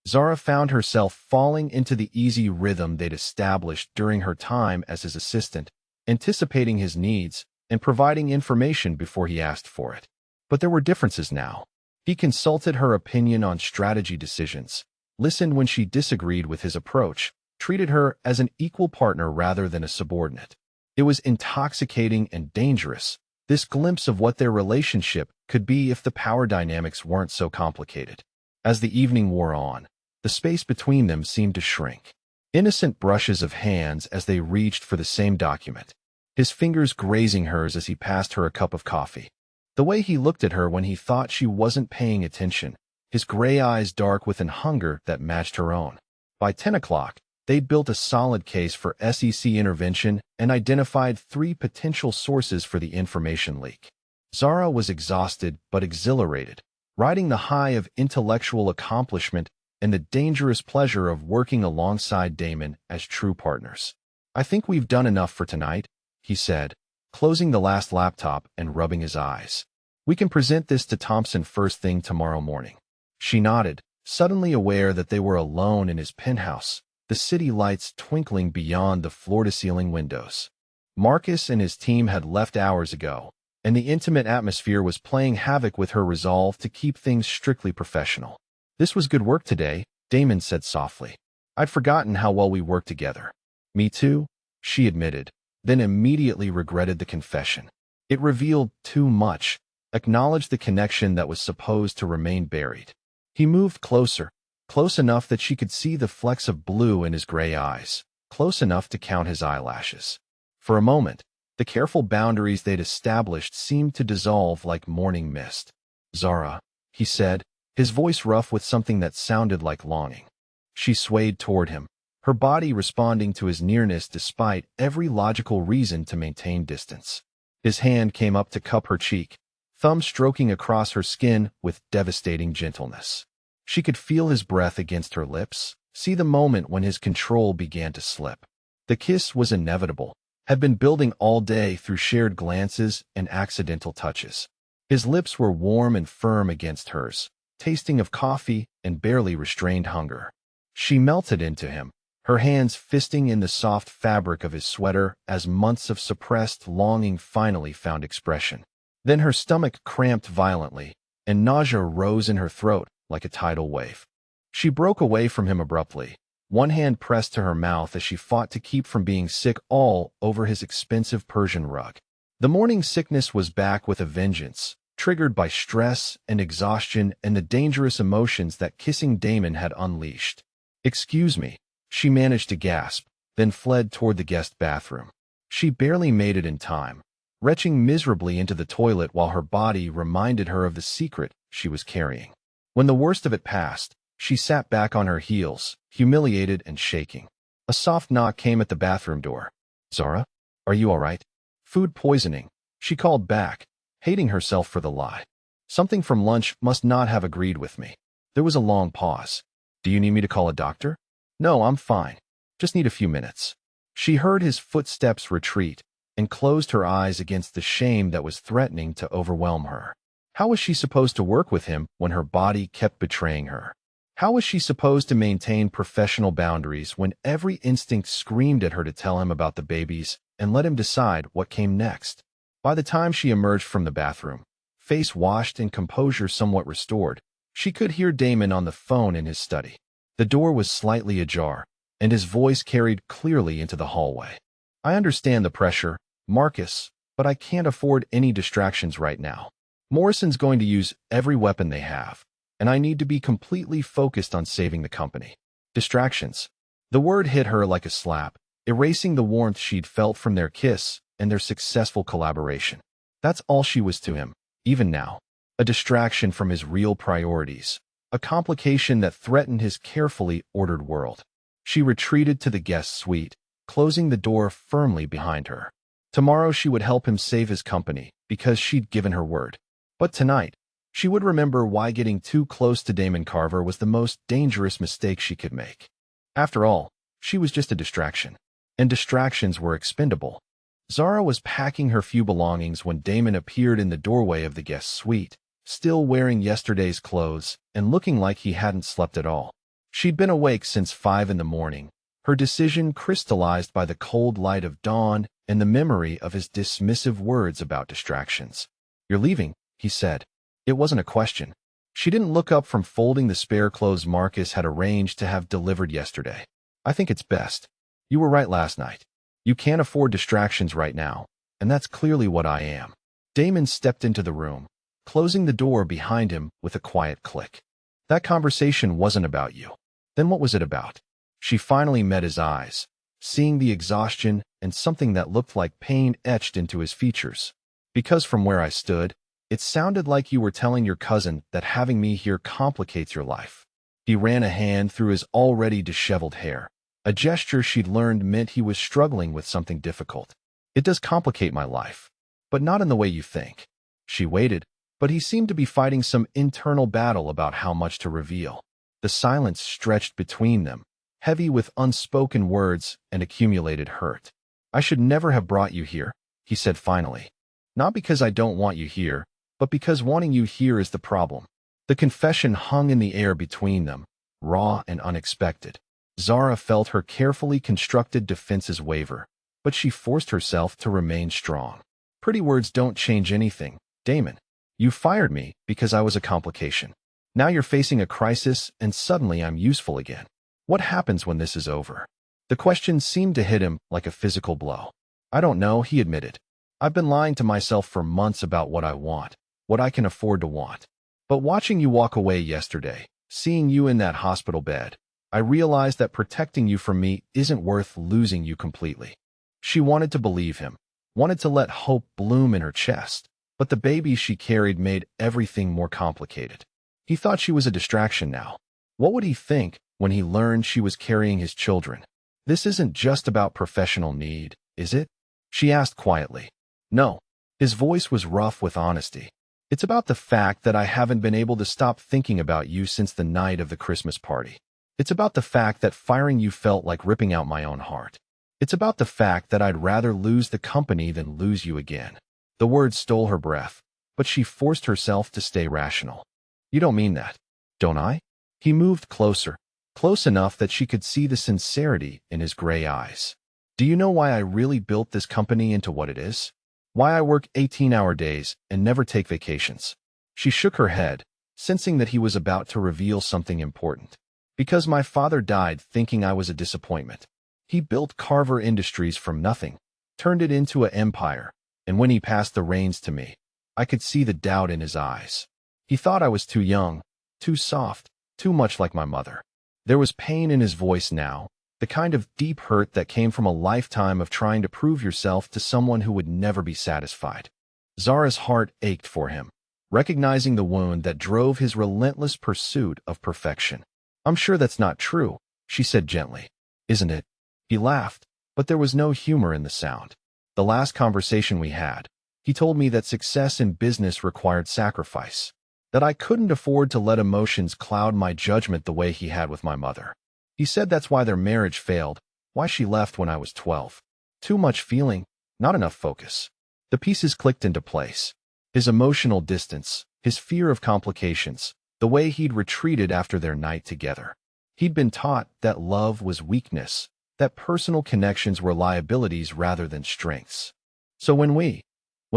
Zara found herself falling into the easy rhythm they'd established during her time as his assistant, anticipating his needs and providing information before he asked for it. But there were differences now. He consulted her opinion on strategy decisions, listened when she disagreed with his approach, treated her as an equal partner rather than a subordinate. It was intoxicating and dangerous, this glimpse of what their relationship could be if the power dynamics weren't so complicated. As the evening wore on, the space between them seemed to shrink. Innocent brushes of hands as they reached for the same document, his fingers grazing hers as he passed her a cup of coffee. The way he looked at her when he thought she wasn't paying attention, his gray eyes dark with an hunger that matched her own. By 10 o'clock, they'd built a solid case for SEC intervention and identified 3 potential sources for the information leak. Zara was exhausted but exhilarated, riding the high of intellectual accomplishment and the dangerous pleasure of working alongside Damon as true partners. I think we've done enough for tonight, he said, closing the last laptop and rubbing his eyes. We can present this to Thompson first thing tomorrow morning. She nodded, suddenly aware that they were alone in his penthouse, the city lights twinkling beyond the floor-to-ceiling windows. Marcus and his team had left hours ago, and the intimate atmosphere was playing havoc with her resolve to keep things strictly professional. This was good work today, Damon said softly. I'd forgotten how well we worked together. Me too, she admitted, then immediately regretted the confession. It revealed too much, acknowledged the connection that was supposed to remain buried. He moved closer, close enough that she could see the flecks of blue in his gray eyes, close enough to count his eyelashes. For a moment, the careful boundaries they'd established seemed to dissolve like morning mist. Zara, he said, his voice rough with something that sounded like longing. She swayed toward him, her body responding to his nearness despite every logical reason to maintain distance. His hand came up to cup her cheek, thumb stroking across her skin with devastating gentleness. She could feel his breath against her lips, see the moment when his control began to slip. The kiss was inevitable, had been building all day through shared glances and accidental touches. His lips were warm and firm against hers, tasting of coffee and barely restrained hunger. She melted into him, her hands fisting in the soft fabric of his sweater as months of suppressed longing finally found expression. Then her stomach cramped violently, and nausea rose in her throat like a tidal wave. She broke away from him abruptly, one hand pressed to her mouth as she fought to keep from being sick all over his expensive Persian rug. The morning sickness was back with a vengeance, triggered by stress and exhaustion and the dangerous emotions that kissing Damon had unleashed. "Excuse me," she managed to gasp, then fled toward the guest bathroom. She barely made it in time, retching miserably into the toilet while her body reminded her of the secret she was carrying. When the worst of it passed, she sat back on her heels, humiliated and shaking. A soft knock came at the bathroom door. "Zara, are you all right?" "Food poisoning," she called back, hating herself for the lie. "Something from lunch must not have agreed with me." There was a long pause. "Do you need me to call a doctor?" "No, I'm fine. Just need a few minutes." She heard his footsteps retreat and closed her eyes against the shame that was threatening to overwhelm her. How was she supposed to work with him when her body kept betraying her? How was she supposed to maintain professional boundaries when every instinct screamed at her to tell him about the babies and let him decide what came next? By the time she emerged from the bathroom, face washed and composure somewhat restored, she could hear Damon on the phone in his study. The door was slightly ajar, and his voice carried clearly into the hallway. I understand the pressure, Marcus, but I can't afford any distractions right now. Morrison's going to use every weapon they have, and I need to be completely focused on saving the company. Distractions. The word hit her like a slap, erasing the warmth she'd felt from their kiss and their successful collaboration. That's all she was to him, even now. A distraction from his real priorities, a complication that threatened his carefully ordered world. She retreated to the guest suite, closing the door firmly behind her. Tomorrow she would help him save his company, because she'd given her word. But tonight, she would remember why getting too close to Damon Carver was the most dangerous mistake she could make. After all, she was just a distraction, and distractions were expendable. Zara was packing her few belongings when Damon appeared in the doorway of the guest suite, still wearing yesterday's clothes and looking like he hadn't slept at all. She'd been awake since 5 in the morning, her decision crystallized by the cold light of dawn and the memory of his dismissive words about distractions. "You're leaving," he said. It wasn't a question. She didn't look up from folding the spare clothes Marcus had arranged to have delivered yesterday. "I think it's best. You were right last night. You can't afford distractions right now, and that's clearly what I am." Damon stepped into the room, closing the door behind him with a quiet click. "That conversation wasn't about you. Then what was it about?" She finally met his eyes, seeing the exhaustion and something that looked like pain etched into his features. "Because from where I stood, it sounded like you were telling your cousin that having me here complicates your life." He ran a hand through his already disheveled hair, a gesture she'd learned meant he was struggling with something difficult. "It does complicate my life, but not in the way you think." She waited, but he seemed to be fighting some internal battle about how much to reveal. The silence stretched between them, heavy with unspoken words and accumulated hurt. "I should never have brought you here," he said finally. "Not because I don't want you here, but because wanting you here is the problem." The confession hung in the air between them, raw and unexpected. Zara felt her carefully constructed defenses waver, but she forced herself to remain strong. "Pretty words don't change anything, Damon. You fired me because I was a complication. Now you're facing a crisis and suddenly I'm useful again. What happens when this is over?" The question seemed to hit him like a physical blow. "I don't know," he admitted. "I've been lying to myself for months about what I want, what I can afford to want. But watching you walk away yesterday, seeing you in that hospital bed, I realized that protecting you from me isn't worth losing you completely." She wanted to believe him, wanted to let hope bloom in her chest, but the baby she carried made everything more complicated. He thought she was a distraction now. What would he think when he learned she was carrying his children? "This isn't just about professional need, is it?" she asked quietly. "No." His voice was rough with honesty. "It's about the fact that I haven't been able to stop thinking about you since the night of the Christmas party. It's about the fact that firing you felt like ripping out my own heart. It's about the fact that I'd rather lose the company than lose you again." The words stole her breath, but she forced herself to stay rational. "You don't mean that, don't I?" He moved closer, close enough that she could see the sincerity in his gray eyes. "Do you know why I really built this company into what it is? Why I work 18-hour days and never take vacations?" She shook her head, sensing that he was about to reveal something important. "Because my father died thinking I was a disappointment. He built Carver Industries from nothing, turned it into an empire, and when he passed the reins to me, I could see the doubt in his eyes. He thought I was too young, too soft, too much like my mother." There was pain in his voice now, the kind of deep hurt that came from a lifetime of trying to prove yourself to someone who would never be satisfied. Zara's heart ached for him, recognizing the wound that drove his relentless pursuit of perfection. "I'm sure that's not true," she said gently. "Isn't it?" He laughed, but there was no humor in the sound. "The last conversation we had, he told me that success in business required sacrifice, that I couldn't afford to let emotions cloud my judgment the way he had with my mother. He said that's why their marriage failed, why she left when I was 12. Too much feeling, not enough focus." The pieces clicked into place. His emotional distance, his fear of complications, the way he'd retreated after their night together. He'd been taught that love was weakness, that personal connections were liabilities rather than strengths. "So when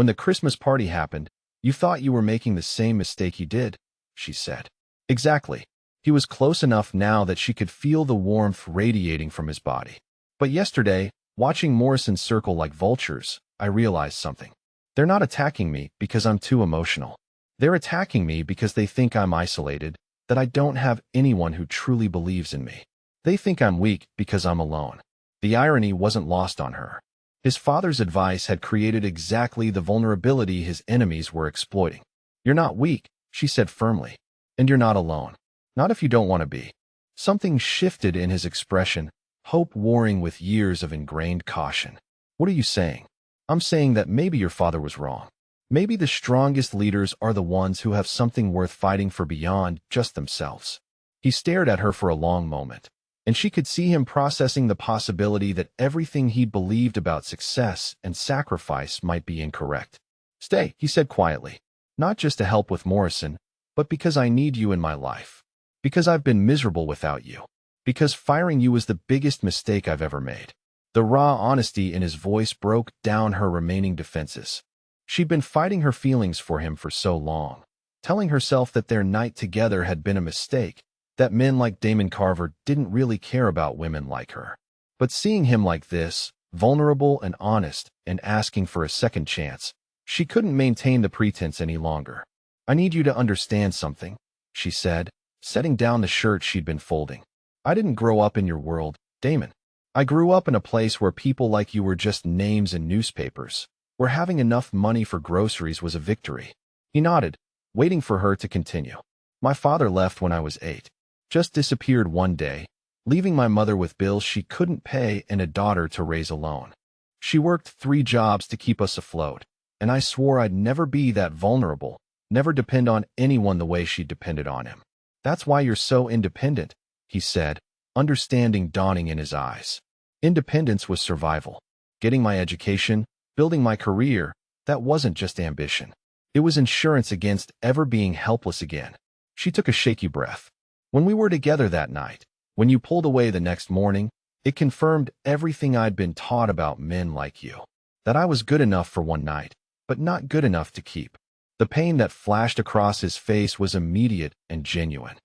the Christmas party happened, you thought you were making the same mistake he did," she said. "Exactly." He was close enough now that she could feel the warmth radiating from his body. But yesterday, watching Morrison circle like vultures, I realized something. They're not attacking me because I'm too emotional. They're attacking me because they think I'm isolated, that I don't have anyone who truly believes in me. They think I'm weak because I'm alone. The irony wasn't lost on her. His father's advice had created exactly the vulnerability his enemies were exploiting. You're not weak, she said firmly. And you're not alone. Not if you don't want to be. Something shifted in his expression, hope warring with years of ingrained caution. What are you saying? I'm saying that maybe your father was wrong. Maybe the strongest leaders are the ones who have something worth fighting for beyond just themselves. He stared at her for a long moment, and she could see him processing the possibility that everything he believed about success and sacrifice might be incorrect. Stay, he said quietly. Not just to help with Morrison, but because I need you in my life. Because I've been miserable without you. Because firing you was the biggest mistake I've ever made. The raw honesty in his voice broke down her remaining defenses. She'd been fighting her feelings for him for so long, telling herself that their night together had been a mistake, that men like Damon Carver didn't really care about women like her. But seeing him like this, vulnerable and honest, and asking for a second chance, she couldn't maintain the pretense any longer. I need you to understand something, she said, setting down the shirt she'd been folding. I didn't grow up in your world, Damon. I grew up in a place where people like you were just names in newspapers, where having enough money for groceries was a victory. He nodded, waiting for her to continue. My father left when I was 8. Just disappeared one day, leaving my mother with bills she couldn't pay and a daughter to raise alone. She worked 3 jobs to keep us afloat, and I swore I'd never be that vulnerable, never depend on anyone the way she depended on him. That's why you're so independent, he said, understanding dawning in his eyes. Independence was survival. Getting my education, building my career, that wasn't just ambition. It was insurance against ever being helpless again. She took a shaky breath. When we were together that night, when you pulled away the next morning, it confirmed everything I'd been taught about men like you. That I was good enough for one night, but not good enough to keep. The pain that flashed across his face was immediate and genuine.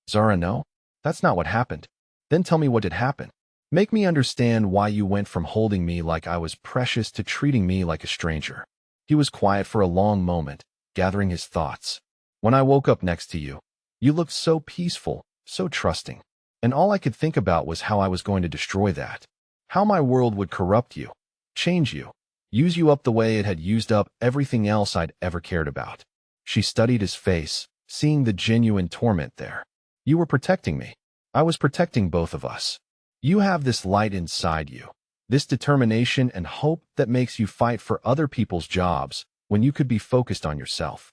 Zara, no? That's not what happened. Then tell me what did happen. Make me understand why you went from holding me like I was precious to treating me like a stranger. He was quiet for a long moment, gathering his thoughts. When I woke up next to you, you looked so peaceful, so trusting. And all I could think about was how I was going to destroy that. How my world would corrupt you, change you, use you up the way it had used up everything else I'd ever cared about. She studied his face, seeing the genuine torment there. You were protecting me. I was protecting both of us. You have this light inside you, this determination and hope that makes you fight for other people's jobs when you could be focused on yourself.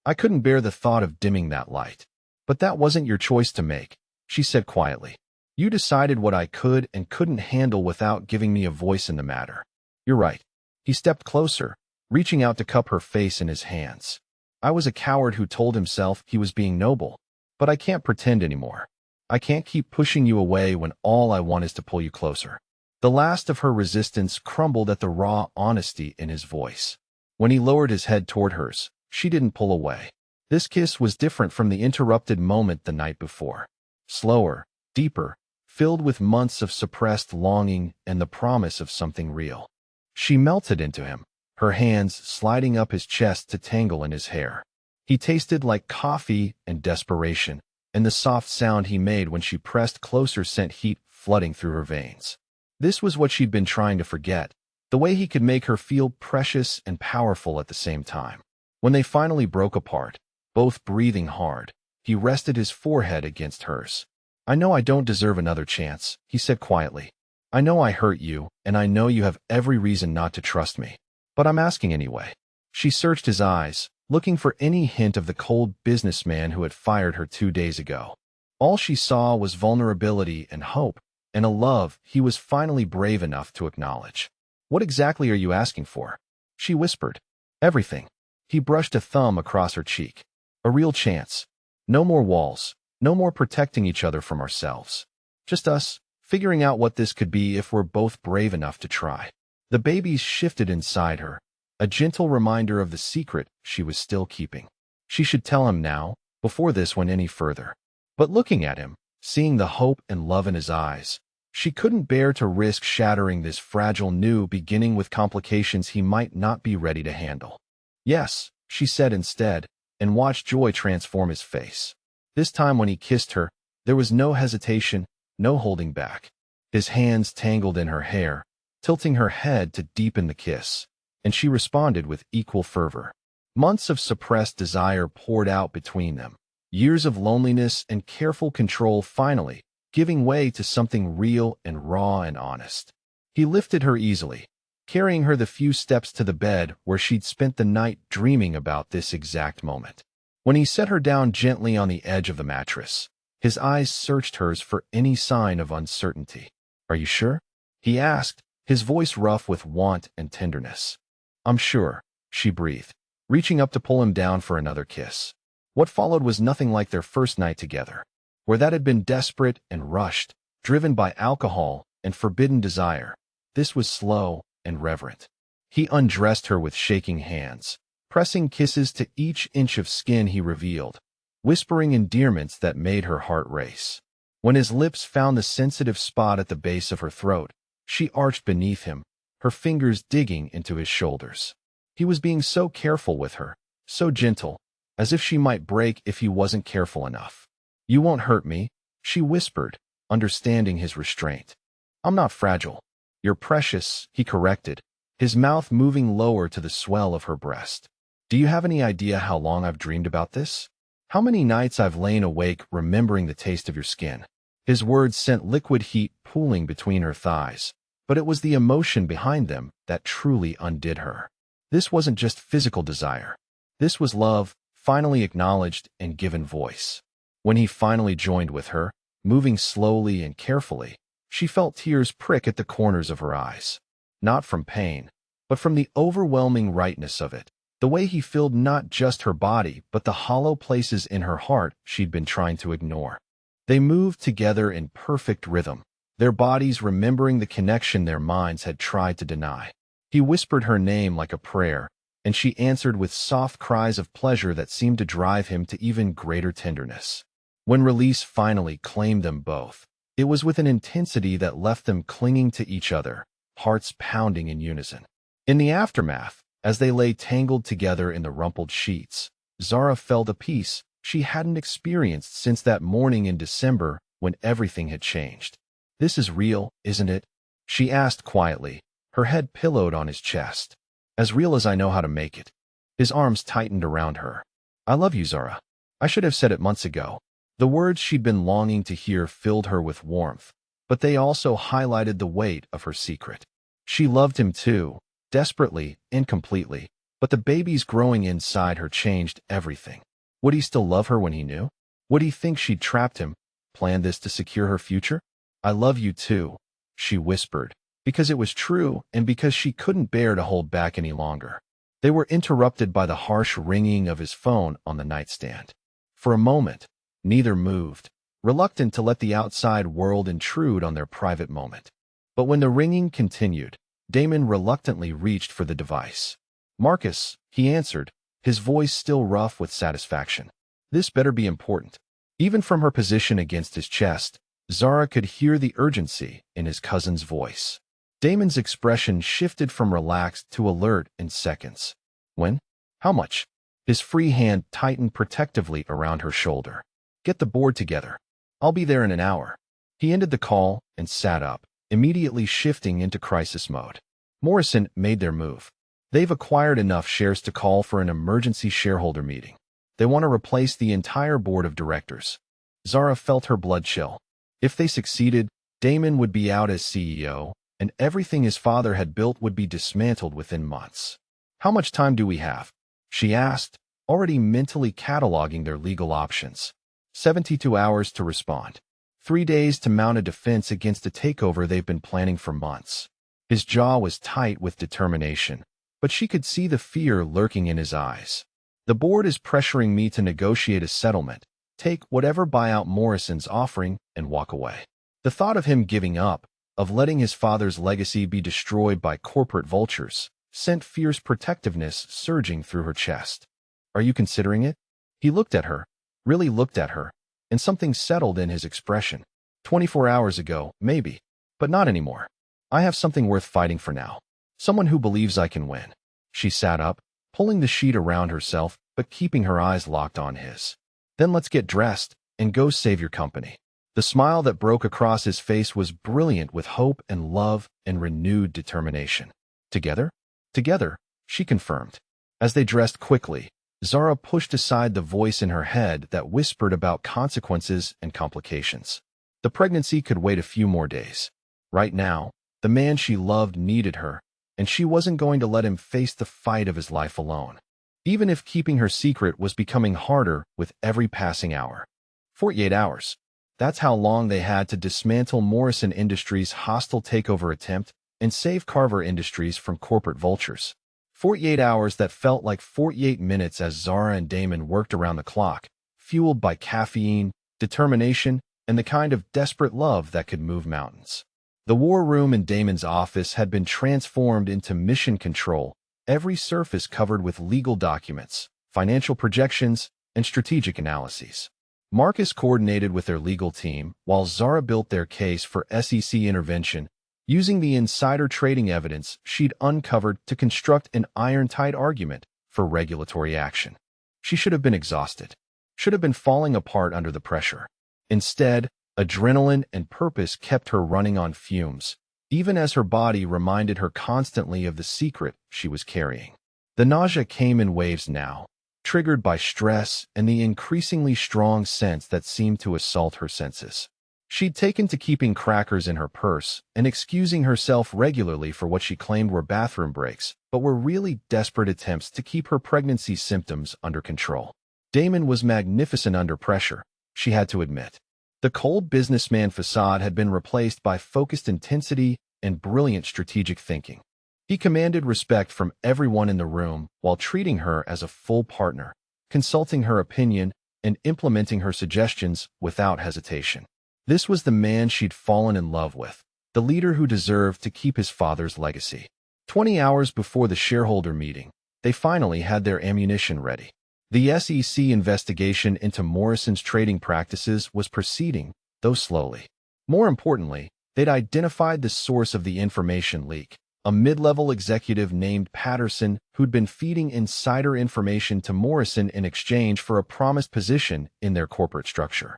I couldn't bear the thought of dimming that light. But that wasn't your choice to make, she said quietly. You decided what I could and couldn't handle without giving me a voice in the matter. You're right. He stepped closer, reaching out to cup her face in his hands. I was a coward who told himself he was being noble, but I can't pretend anymore. I can't keep pushing you away when all I want is to pull you closer. The last of her resistance crumbled at the raw honesty in his voice. When he lowered his head toward hers, she didn't pull away. This kiss was different from the interrupted moment the night before. Slower, deeper, filled with months of suppressed longing and the promise of something real. She melted into him, her hands sliding up his chest to tangle in his hair. He tasted like coffee and desperation, and the soft sound he made when she pressed closer sent heat flooding through her veins. This was what she'd been trying to forget, the way he could make her feel precious and powerful at the same time. When they finally broke apart, both breathing hard, he rested his forehead against hers. I know I don't deserve another chance, he said quietly. I know I hurt you, and I know you have every reason not to trust me. But I'm asking anyway. She searched his eyes, looking for any hint of the cold businessman who had fired her 2 days ago. All she saw was vulnerability and hope, and a love he was finally brave enough to acknowledge. What exactly are you asking for? She whispered. Everything. He brushed a thumb across her cheek. A real chance. No more walls. No more protecting each other from ourselves. Just us, figuring out what this could be if we're both brave enough to try. The babies shifted inside her, a gentle reminder of the secret she was still keeping. She should tell him now, before this went any further. But looking at him, seeing the hope and love in his eyes, she couldn't bear to risk shattering this fragile new beginning with complications he might not be ready to handle. Yes, she said instead, and watched joy transform his face. This time when he kissed her, there was no hesitation, no holding back. His hands tangled in her hair, tilting her head to deepen the kiss, and she responded with equal fervor. Months of suppressed desire poured out between them, years of loneliness and careful control finally giving way to something real and raw and honest. He lifted her easily, carrying her the few steps to the bed where she'd spent the night dreaming about this exact moment. When he set her down gently on the edge of the mattress, his eyes searched hers for any sign of uncertainty. "Are you sure?" he asked, his voice rough with want and tenderness. "I'm sure," she breathed, reaching up to pull him down for another kiss. What followed was nothing like their first night together, where that had been desperate and rushed, driven by alcohol and forbidden desire. This was slow and reverent. He undressed her with shaking hands, pressing kisses to each inch of skin he revealed, whispering endearments that made her heart race. When his lips found the sensitive spot at the base of her throat, she arched beneath him, her fingers digging into his shoulders. He was being so careful with her, so gentle, as if she might break if he wasn't careful enough. "You won't hurt me," she whispered, understanding his restraint. "I'm not fragile. You're precious," he corrected, his mouth moving lower to the swell of her breast. "Do you have any idea how long I've dreamed about this? How many nights I've lain awake remembering the taste of your skin?" His words sent liquid heat pooling between her thighs, but it was the emotion behind them that truly undid her. This wasn't just physical desire. This was love, finally acknowledged and given voice. When he finally joined with her, moving slowly and carefully, she felt tears prick at the corners of her eyes. Not from pain, but from the overwhelming rightness of it, the way he filled not just her body but the hollow places in her heart she'd been trying to ignore. They moved together in perfect rhythm, their bodies remembering the connection their minds had tried to deny. He whispered her name like a prayer, and she answered with soft cries of pleasure that seemed to drive him to even greater tenderness. When release finally claimed them both, it was with an intensity that left them clinging to each other, hearts pounding in unison. In the aftermath, as they lay tangled together in the rumpled sheets, Zara felt a peace she hadn't experienced since that morning in December when everything had changed. "This is real, isn't it?" she asked quietly, her head pillowed on his chest. "As real as I know how to make it." His arms tightened around her. "I love you, Zara. I should have said it months ago." The words she'd been longing to hear filled her with warmth, but they also highlighted the weight of her secret. She loved him too, desperately, incompletely, but the babies growing inside her changed everything. Would he still love her when he knew? Would he think she'd trapped him, planned this to secure her future? "I love you too," she whispered, because it was true and because she couldn't bear to hold back any longer. They were interrupted by the harsh ringing of his phone on the nightstand. For a moment, neither moved, reluctant to let the outside world intrude on their private moment. But when the ringing continued, Damon reluctantly reached for the device. "Marcus," he answered, his voice still rough with satisfaction. "This better be important." Even from her position against his chest, Zara could hear the urgency in his cousin's voice. Damon's expression shifted from relaxed to alert in seconds. "When? How much?" His free hand tightened protectively around her shoulder. "Get the board together. I'll be there in an hour." He ended the call and sat up, immediately shifting into crisis mode. Morrison made their move. They've acquired enough shares to call for an emergency shareholder meeting. They want to replace the entire board of directors. Zara felt her blood chill. If they succeeded, Damon would be out as CEO, and everything his father had built would be dismantled within months. "How much time do we have?" she asked, already mentally cataloging their legal options. 72 hours to respond. 3 days to mount a defense against a takeover they've been planning for months. His jaw was tight with determination, but she could see the fear lurking in his eyes. "The board is pressuring me to negotiate a settlement, take whatever buyout Morrison's offering, and walk away." The thought of him giving up, of letting his father's legacy be destroyed by corporate vultures, sent fierce protectiveness surging through her chest. "Are you considering it?" He looked at her, really looked at her, and something settled in his expression. 24 hours ago, maybe, but not anymore. I have something worth fighting for now. Someone who believes I can win. She sat up, pulling the sheet around herself, but keeping her eyes locked on his. Then let's get dressed and go save your company. The smile that broke across his face was brilliant with hope and love and renewed determination. Together? Together, she confirmed. As they dressed quickly, Zara pushed aside the voice in her head that whispered about consequences and complications. The pregnancy could wait a few more days. Right now, the man she loved needed her, and she wasn't going to let him face the fight of his life alone, even if keeping her secret was becoming harder with every passing hour. 48 hours. That's how long they had to dismantle Morrison Industries' hostile takeover attempt and save Carver Industries from corporate vultures. 48 hours that felt like 48 minutes as Zara and Damon worked around the clock, fueled by caffeine, determination, and the kind of desperate love that could move mountains. The war room in Damon's office had been transformed into mission control, every surface covered with legal documents, financial projections, and strategic analyses. Marcus coordinated with their legal team, while Zara built their case for SEC intervention, using the insider trading evidence she'd uncovered to construct an iron-tight argument for regulatory action. She should have been exhausted, should have been falling apart under the pressure. Instead, adrenaline and purpose kept her running on fumes, even as her body reminded her constantly of the secret she was carrying. The nausea came in waves now, triggered by stress and the increasingly strong sense that seemed to assault her senses. She'd taken to keeping crackers in her purse and excusing herself regularly for what she claimed were bathroom breaks, but were really desperate attempts to keep her pregnancy symptoms under control. Damon was magnificent under pressure, she had to admit. The cold businessman facade had been replaced by focused intensity and brilliant strategic thinking. He commanded respect from everyone in the room while treating her as a full partner, consulting her opinion and implementing her suggestions without hesitation. This was the man she'd fallen in love with, the leader who deserved to keep his father's legacy. 20 hours before the shareholder meeting, they finally had their ammunition ready. The SEC investigation into Morrison's trading practices was proceeding, though slowly. More importantly, they'd identified the source of the information leak, a mid-level executive named Patterson who'd been feeding insider information to Morrison in exchange for a promised position in their corporate structure.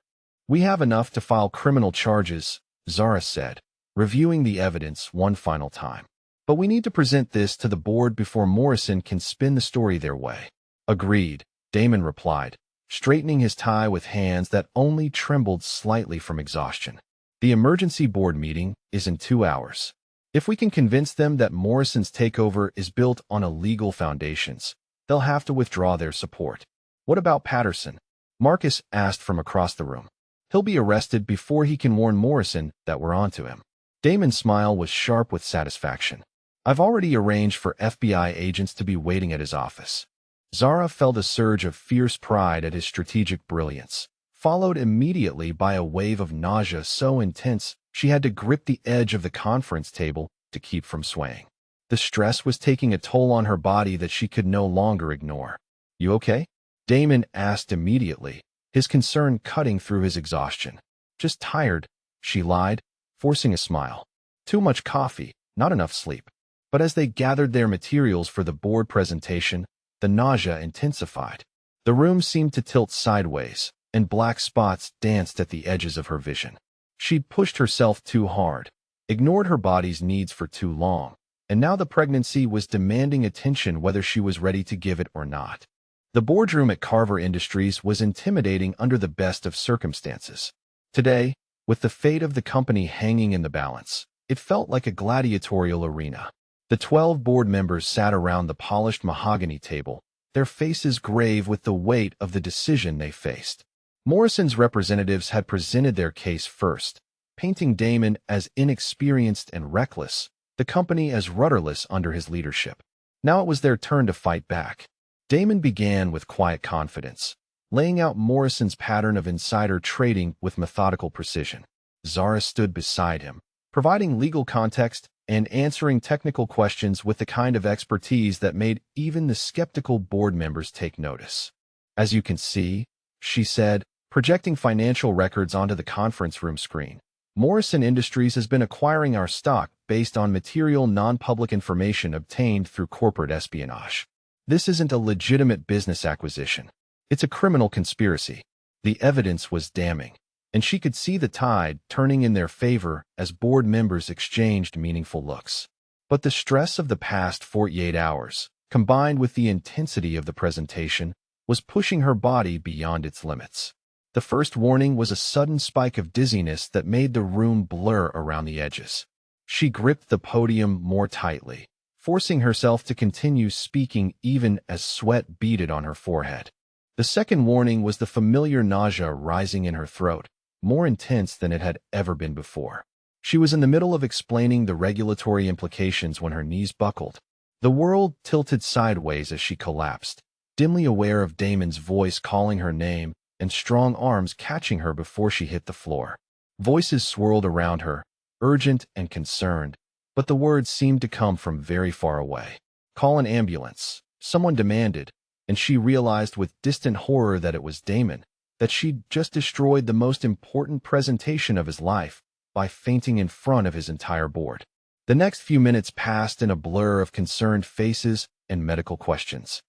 We have enough to file criminal charges, Zara said, reviewing the evidence one final time. But we need to present this to the board before Morrison can spin the story their way. Agreed, Damon replied, straightening his tie with hands that only trembled slightly from exhaustion. The emergency board meeting is in 2 hours. If we can convince them that Morrison's takeover is built on illegal foundations, they'll have to withdraw their support. What about Patterson? Marcus asked from across the room. He'll be arrested before he can warn Morrison that we're onto him. Damon's smile was sharp with satisfaction. I've already arranged for FBI agents to be waiting at his office. Zara felt a surge of fierce pride at his strategic brilliance, followed immediately by a wave of nausea so intense she had to grip the edge of the conference table to keep from swaying. The stress was taking a toll on her body that she could no longer ignore. You okay? Damon asked immediately, his concern cutting through his exhaustion. Just tired, she lied, forcing a smile. Too much coffee, not enough sleep. But as they gathered their materials for the board presentation, the nausea intensified. The room seemed to tilt sideways, and black spots danced at the edges of her vision. She'd pushed herself too hard, ignored her body's needs for too long, and now the pregnancy was demanding attention whether she was ready to give it or not. The boardroom at Carver Industries was intimidating under the best of circumstances. Today, with the fate of the company hanging in the balance, it felt like a gladiatorial arena. The 12 board members sat around the polished mahogany table, their faces grave with the weight of the decision they faced. Morrison's representatives had presented their case first, painting Damon as inexperienced and reckless, the company as rudderless under his leadership. Now it was their turn to fight back. Damon began with quiet confidence, laying out Morrison's pattern of insider trading with methodical precision. Zara stood beside him, providing legal context and answering technical questions with the kind of expertise that made even the skeptical board members take notice. As you can see, she said, projecting financial records onto the conference room screen. Morrison Industries has been acquiring our stock based on material non-public information obtained through corporate espionage. This isn't a legitimate business acquisition. It's a criminal conspiracy. The evidence was damning, and she could see the tide turning in their favor as board members exchanged meaningful looks. But the stress of the past 48 hours, combined with the intensity of the presentation, was pushing her body beyond its limits. The first warning was a sudden spike of dizziness that made the room blur around the edges. She gripped the podium more tightly, forcing herself to continue speaking even as sweat beaded on her forehead. The second warning was the familiar nausea rising in her throat, more intense than it had ever been before. She was in the middle of explaining the regulatory implications when her knees buckled. The world tilted sideways as she collapsed, dimly aware of Damon's voice calling her name and strong arms catching her before she hit the floor. Voices swirled around her, urgent and concerned, but the words seemed to come from very far away. "Call an ambulance," someone demanded, and she realized with distant horror that it was Damon, that she'd just destroyed the most important presentation of his life by fainting in front of his entire board. The next few minutes passed in a blur of concerned faces and medical questions.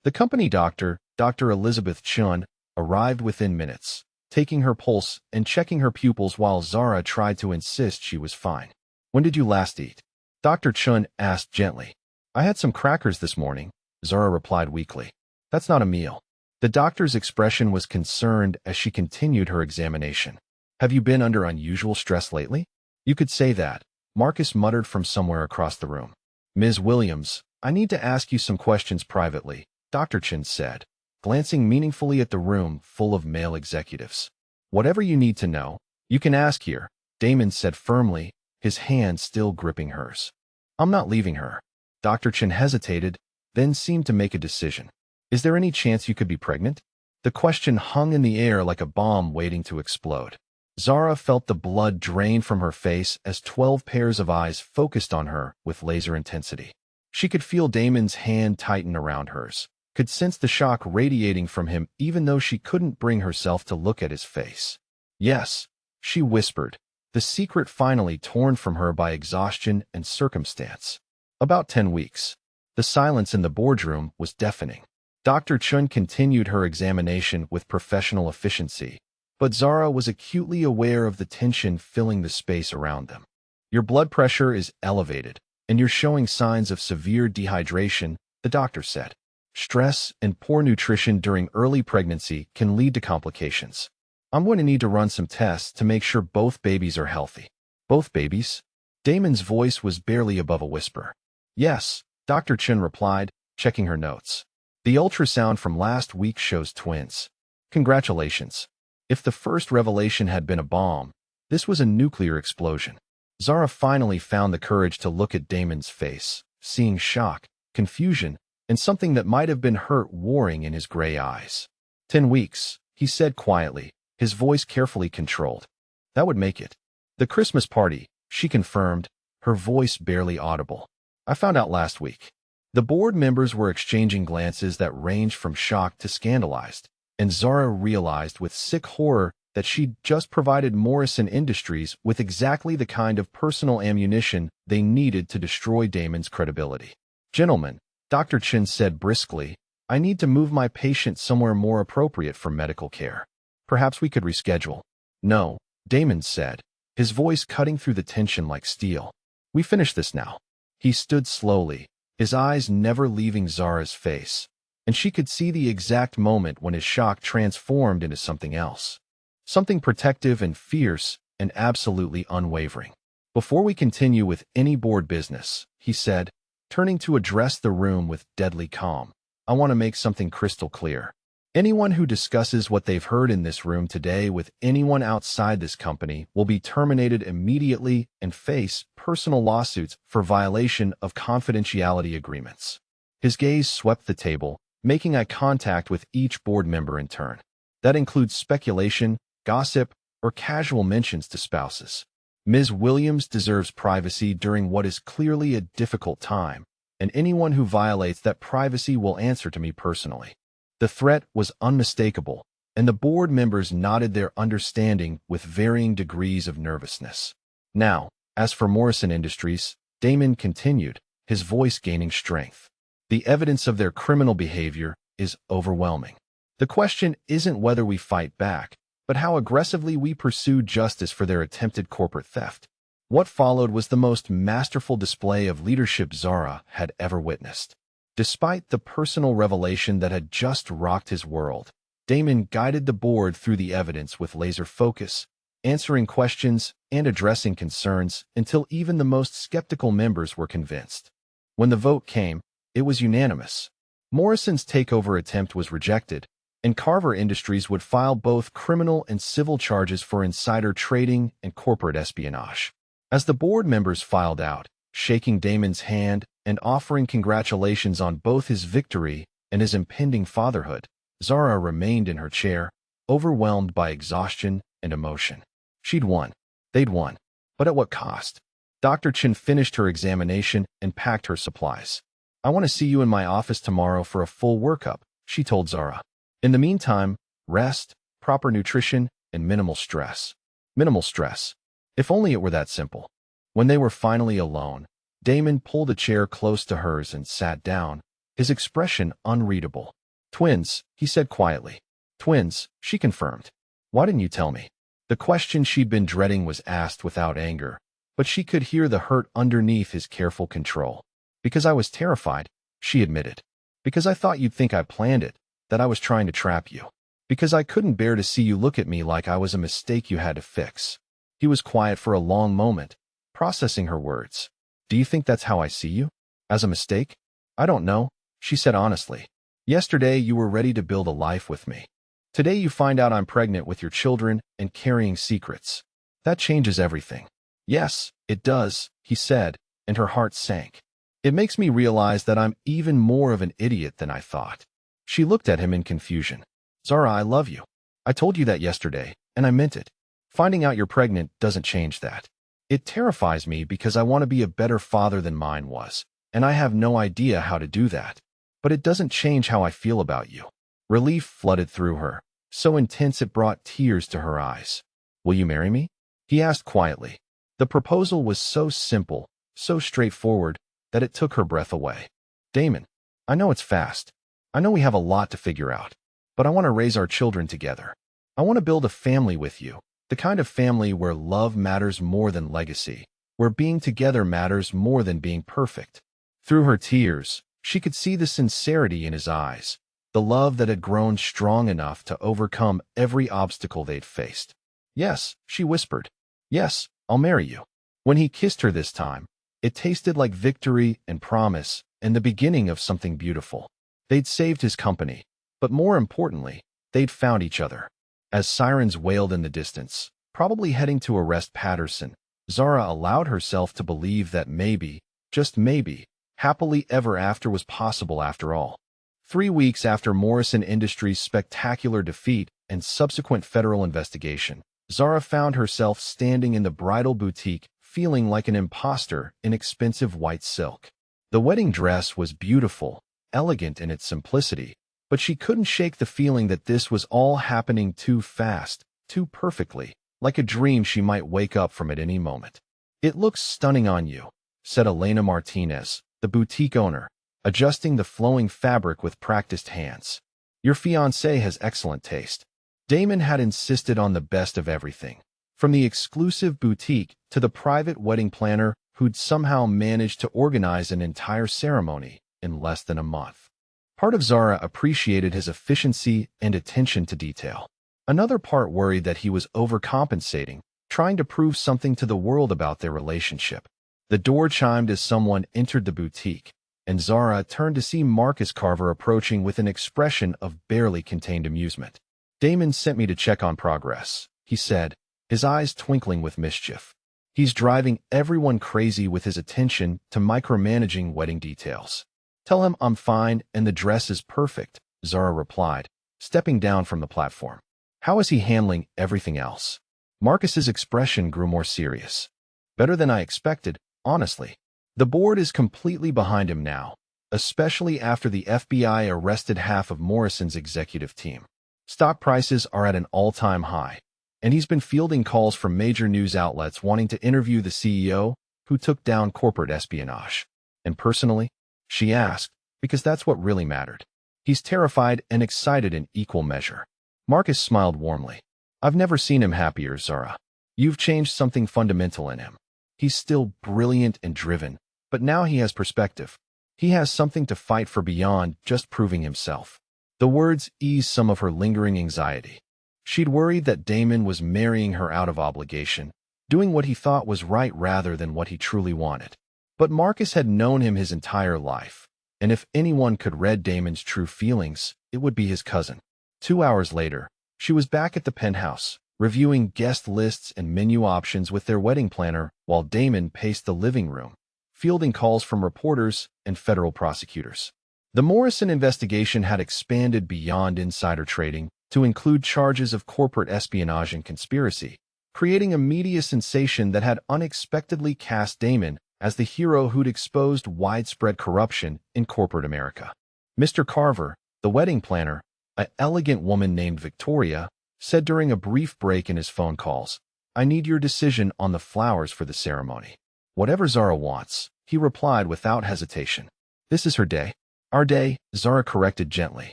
The company doctor, Dr. Elizabeth Chun, arrived within minutes, taking her pulse and checking her pupils while Zara tried to insist she was fine. "When did you last eat?" Dr. Chun asked gently. "I had some crackers this morning," Zara replied weakly. "That's not a meal." The doctor's expression was concerned as she continued her examination. "Have you been under unusual stress lately?" "You could say that," Marcus muttered from somewhere across the room. "Ms. Williams, I need to ask you some questions privately," Dr. Chun said, glancing meaningfully at the room full of male executives. "Whatever you need to know, you can ask here," Damon said firmly, his hand still gripping hers. "I'm not leaving her." Dr. Chun hesitated, then seemed to make a decision. "Is there any chance you could be pregnant?" The question hung in the air like a bomb waiting to explode. Zara felt the blood drain from her face as 12 pairs of eyes focused on her with laser intensity. She could feel Damon's hand tighten around hers, could sense the shock radiating from him even though she couldn't bring herself to look at his face. "Yes," she whispered, the secret finally torn from her by exhaustion and circumstance. "About 10 weeks. The silence in the boardroom was deafening. Dr. Chun continued her examination with professional efficiency, but Zara was acutely aware of the tension filling the space around them. "Your blood pressure is elevated, and you're showing signs of severe dehydration," the doctor said. "Stress and poor nutrition during early pregnancy can lead to complications. I'm going to need to run some tests to make sure both babies are healthy." "Both babies?" Damon's voice was barely above a whisper. "Yes," Dr. Chun replied, checking her notes. "The ultrasound from last week shows twins. Congratulations." If the first revelation had been a bomb, this was a nuclear explosion. Zara finally found the courage to look at Damon's face, seeing shock, confusion, and something that might have been hurt warring in his gray eyes. 10 weeks, he said quietly, his voice carefully controlled. "That would make it." "The Christmas party," she confirmed, her voice barely audible. "I found out last week." The board members were exchanging glances that ranged from shocked to scandalized, and Zara realized with sick horror that she'd just provided Morrison Industries with exactly the kind of personal ammunition they needed to destroy Damon's credibility. "Gentlemen," Dr. Chun said briskly, "I need to move my patient somewhere more appropriate for medical care. Perhaps we could reschedule." "No," Damon said, his voice cutting through the tension like steel. "We finish this now." He stood slowly, his eyes never leaving Zara's face, and she could see the exact moment when his shock transformed into something else. Something protective and fierce and absolutely unwavering. "Before we continue with any board business," he said, turning to address the room with deadly calm, "I want to make something crystal clear. Anyone who discusses what they've heard in this room today with anyone outside this company will be terminated immediately and face personal lawsuits for violation of confidentiality agreements." His gaze swept the table, making eye contact with each board member in turn. That includes speculation, gossip, or casual mentions to spouses. "Ms. Williams deserves privacy during what is clearly a difficult time, and anyone who violates that privacy will answer to me personally." The threat was unmistakable, and the board members nodded their understanding with varying degrees of nervousness. Now, as for Morrison Industries, Damon continued, his voice gaining strength. The evidence of their criminal behavior is overwhelming. The question isn't whether we fight back, but how aggressively we pursue justice for their attempted corporate theft. What followed was the most masterful display of leadership Zara had ever witnessed. Despite the personal revelation that had just rocked his world, Damon guided the board through the evidence with laser focus, answering questions and addressing concerns until even the most skeptical members were convinced. When the vote came, it was unanimous. Morrison's takeover attempt was rejected, and Carver Industries would file both criminal and civil charges for insider trading and corporate espionage. As the board members filed out, shaking Damon's hand and offering congratulations on both his victory and his impending fatherhood, Zara remained in her chair, overwhelmed by exhaustion and emotion. She'd won. They'd won. But at what cost? Dr. Chen finished her examination and packed her supplies. "I want to see you in my office tomorrow for a full workup," she told Zara. "In the meantime, rest, proper nutrition, and minimal stress." Minimal stress. If only it were that simple. When they were finally alone, Damon pulled a chair close to hers and sat down, his expression unreadable. "Twins," he said quietly. "Twins," she confirmed. "Why didn't you tell me?" The question she'd been dreading was asked without anger, but she could hear the hurt underneath his careful control. "Because I was terrified," she admitted. "Because I thought you'd think I planned it, that I was trying to trap you. Because I couldn't bear to see you look at me like I was a mistake you had to fix." He was quiet for a long moment, processing her words. "Do you think that's how I see you? As a mistake?" "I don't know," she said honestly. "Yesterday you were ready to build a life with me. Today you find out I'm pregnant with your children and carrying secrets. That changes everything." "Yes, it does," he said, and her heart sank. "It makes me realize that I'm even more of an idiot than I thought." She looked at him in confusion. "Zara, I love you. I told you that yesterday, and I meant it. Finding out you're pregnant doesn't change that. It terrifies me because I want to be a better father than mine was, and I have no idea how to do that. But it doesn't change how I feel about you." Relief flooded through her, so intense it brought tears to her eyes. "Will you marry me?" he asked quietly. The proposal was so simple, so straightforward, that it took her breath away. "Damon, I know it's fast. I know we have a lot to figure out, but I want to raise our children together. I want to build a family with you. The kind of family where love matters more than legacy, where being together matters more than being perfect." Through her tears, she could see the sincerity in his eyes, the love that had grown strong enough to overcome every obstacle they'd faced. "Yes," she whispered. "Yes, I'll marry you." When he kissed her this time, it tasted like victory and promise and the beginning of something beautiful. They'd saved his company, but more importantly, they'd found each other. As sirens wailed in the distance, probably heading to arrest Patterson, Zara allowed herself to believe that maybe, just maybe, happily ever after was possible after all. 3 weeks after Morrison Industries' spectacular defeat and subsequent federal investigation, Zara found herself standing in the bridal boutique, feeling like an imposter in expensive white silk. The wedding dress was beautiful, elegant in its simplicity, but she couldn't shake the feeling that this was all happening too fast, too perfectly, like a dream she might wake up from at any moment. "It looks stunning on you," said Elena Martinez, the boutique owner, adjusting the flowing fabric with practiced hands. "Your fiancé has excellent taste." Damon had insisted on the best of everything, from the exclusive boutique to the private wedding planner who'd somehow managed to organize an entire ceremony in less than a month. Part of Zara appreciated his efficiency and attention to detail. Another part worried that he was overcompensating, trying to prove something to the world about their relationship. The door chimed as someone entered the boutique, and Zara turned to see Marcus Carver approaching with an expression of barely contained amusement. "Damon sent me to check on progress," he said, his eyes twinkling with mischief. "He's driving everyone crazy with his attention to micromanaging wedding details." "Tell him I'm fine and the dress is perfect," Zara replied, stepping down from the platform. "How is he handling everything else?" Marcus's expression grew more serious. "Better than I expected, honestly. The board is completely behind him now, especially after the FBI arrested half of Morrison's executive team. Stock prices are at an all-time high, and he's been fielding calls from major news outlets wanting to interview the CEO who took down corporate espionage. And personally, she asked, because that's what really mattered. He's terrified and excited in equal measure. Marcus smiled warmly. I've never seen him happier, Zara. You've changed something fundamental in him. He's still brilliant and driven, but now he has perspective. He has something to fight for beyond just proving himself. The words eased some of her lingering anxiety. She'd worried that Damon was marrying her out of obligation, doing what he thought was right rather than what he truly wanted. But Marcus had known him his entire life, and if anyone could read Damon's true feelings, it would be his cousin. 2 hours later, she was back at the penthouse, reviewing guest lists and menu options with their wedding planner while Damon paced the living room, fielding calls from reporters and federal prosecutors. The Morrison investigation had expanded beyond insider trading to include charges of corporate espionage and conspiracy, creating a media sensation that had unexpectedly cast Damon as the hero who'd exposed widespread corruption in corporate America. Mr. Carver, the wedding planner, an elegant woman named Victoria, said during a brief break in his phone calls, I need your decision on the flowers for the ceremony. Whatever Zara wants, he replied without hesitation. This is her day. Our day, Zara corrected gently.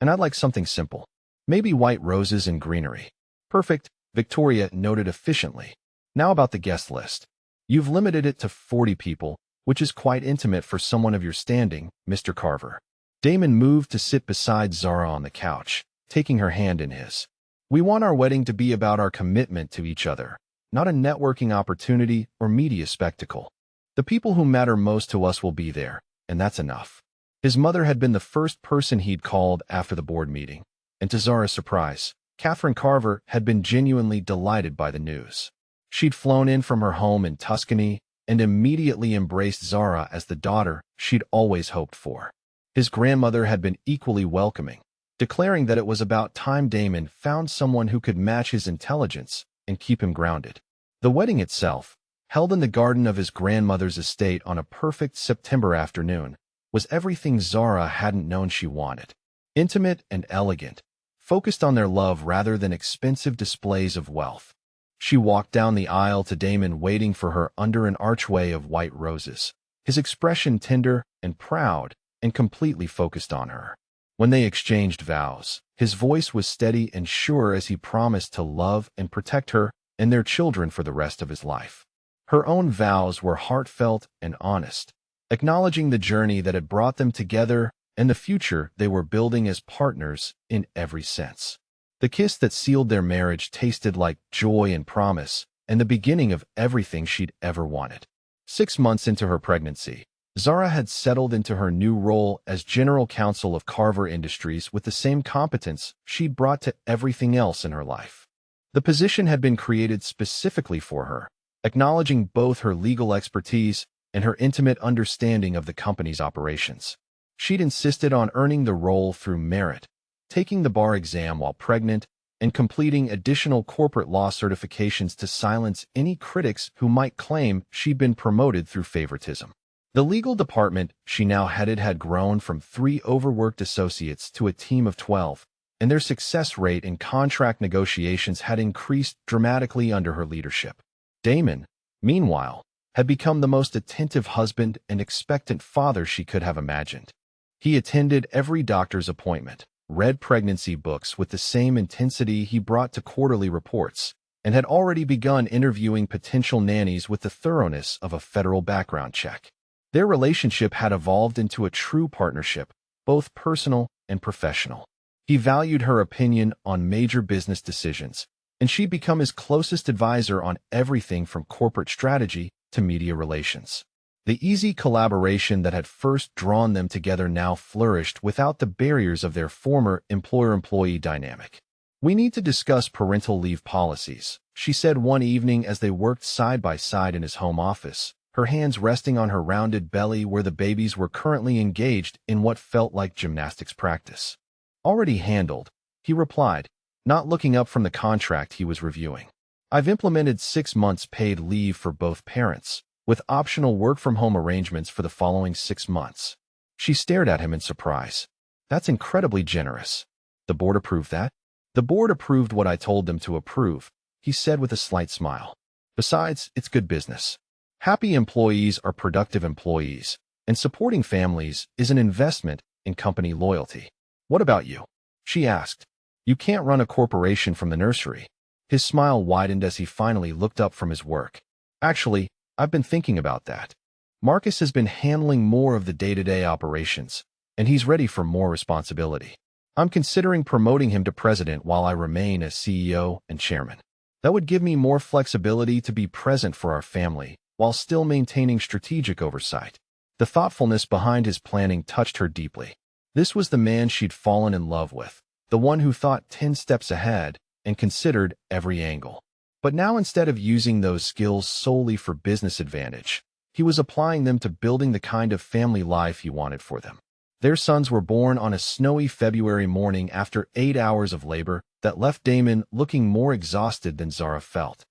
And I'd like something simple. Maybe white roses and greenery. Perfect, Victoria noted efficiently. Now about the guest list. You've limited it to 40 people, which is quite intimate for someone of your standing, Mr. Carver. Damon moved to sit beside Zara on the couch, taking her hand in his. We want our wedding to be about our commitment to each other, not a networking opportunity or media spectacle. The people who matter most to us will be there, and that's enough. His mother had been the first person he'd called after the board meeting, and to Zara's surprise, Catherine Carver had been genuinely delighted by the news. She'd flown in from her home in Tuscany and immediately embraced Zara as the daughter she'd always hoped for. His grandmother had been equally welcoming, declaring that it was about time Damon found someone who could match his intelligence and keep him grounded. The wedding itself, held in the garden of his grandmother's estate on a perfect September afternoon, was everything Zara hadn't known she wanted. Intimate and elegant, focused on their love rather than expensive displays of wealth. She walked down the aisle to Damon waiting for her under an archway of white roses, his expression tender and proud and completely focused on her. When they exchanged vows, his voice was steady and sure as he promised to love and protect her and their children for the rest of his life. Her own vows were heartfelt and honest, acknowledging the journey that had brought them together and the future they were building as partners in every sense. The kiss that sealed their marriage tasted like joy and promise, and the beginning of everything she'd ever wanted. 6 months into her pregnancy, Zara had settled into her new role as general counsel of Carver Industries with the same competence she'd brought to everything else in her life. The position had been created specifically for her, acknowledging both her legal expertise and her intimate understanding of the company's operations. She'd insisted on earning the role through merit, taking the bar exam while pregnant, and completing additional corporate law certifications to silence any critics who might claim she'd been promoted through favoritism. The legal department she now headed had grown from 3 overworked associates to a team of 12, and their success rate in contract negotiations had increased dramatically under her leadership. Damon, meanwhile, had become the most attentive husband and expectant father she could have imagined. He attended every doctor's appointment, read pregnancy books with the same intensity he brought to quarterly reports, and had already begun interviewing potential nannies with the thoroughness of a federal background check. Their relationship had evolved into a true partnership, both personal and professional. He valued her opinion on major business decisions, and she'd become his closest advisor on everything from corporate strategy to media relations. The easy collaboration that had first drawn them together now flourished without the barriers of their former employer-employee dynamic. We need to discuss parental leave policies, she said one evening as they worked side by side in his home office, her hands resting on her rounded belly where the babies were currently engaged in what felt like gymnastics practice. Already handled, he replied, not looking up from the contract he was reviewing. I've implemented 6 months paid leave for both parents, with optional work-from-home arrangements for the following 6 months. She stared at him in surprise. That's incredibly generous. The board approved that? The board approved what I told them to approve, he said with a slight smile. Besides, it's good business. Happy employees are productive employees, and supporting families is an investment in company loyalty. What about you? She asked. You can't run a corporation from the nursery. His smile widened as he finally looked up from his work. Actually, I've been thinking about that. Marcus has been handling more of the day-to-day operations, and he's ready for more responsibility. I'm considering promoting him to president while I remain as CEO and chairman. That would give me more flexibility to be present for our family while still maintaining strategic oversight. The thoughtfulness behind his planning touched her deeply. This was the man she'd fallen in love with, the one who thought 10 steps ahead and considered every angle. But now, instead of using those skills solely for business advantage, he was applying them to building the kind of family life he wanted for them. Their sons were born on a snowy February morning after 8 hours of labor that left Damon looking more exhausted than Zara felt.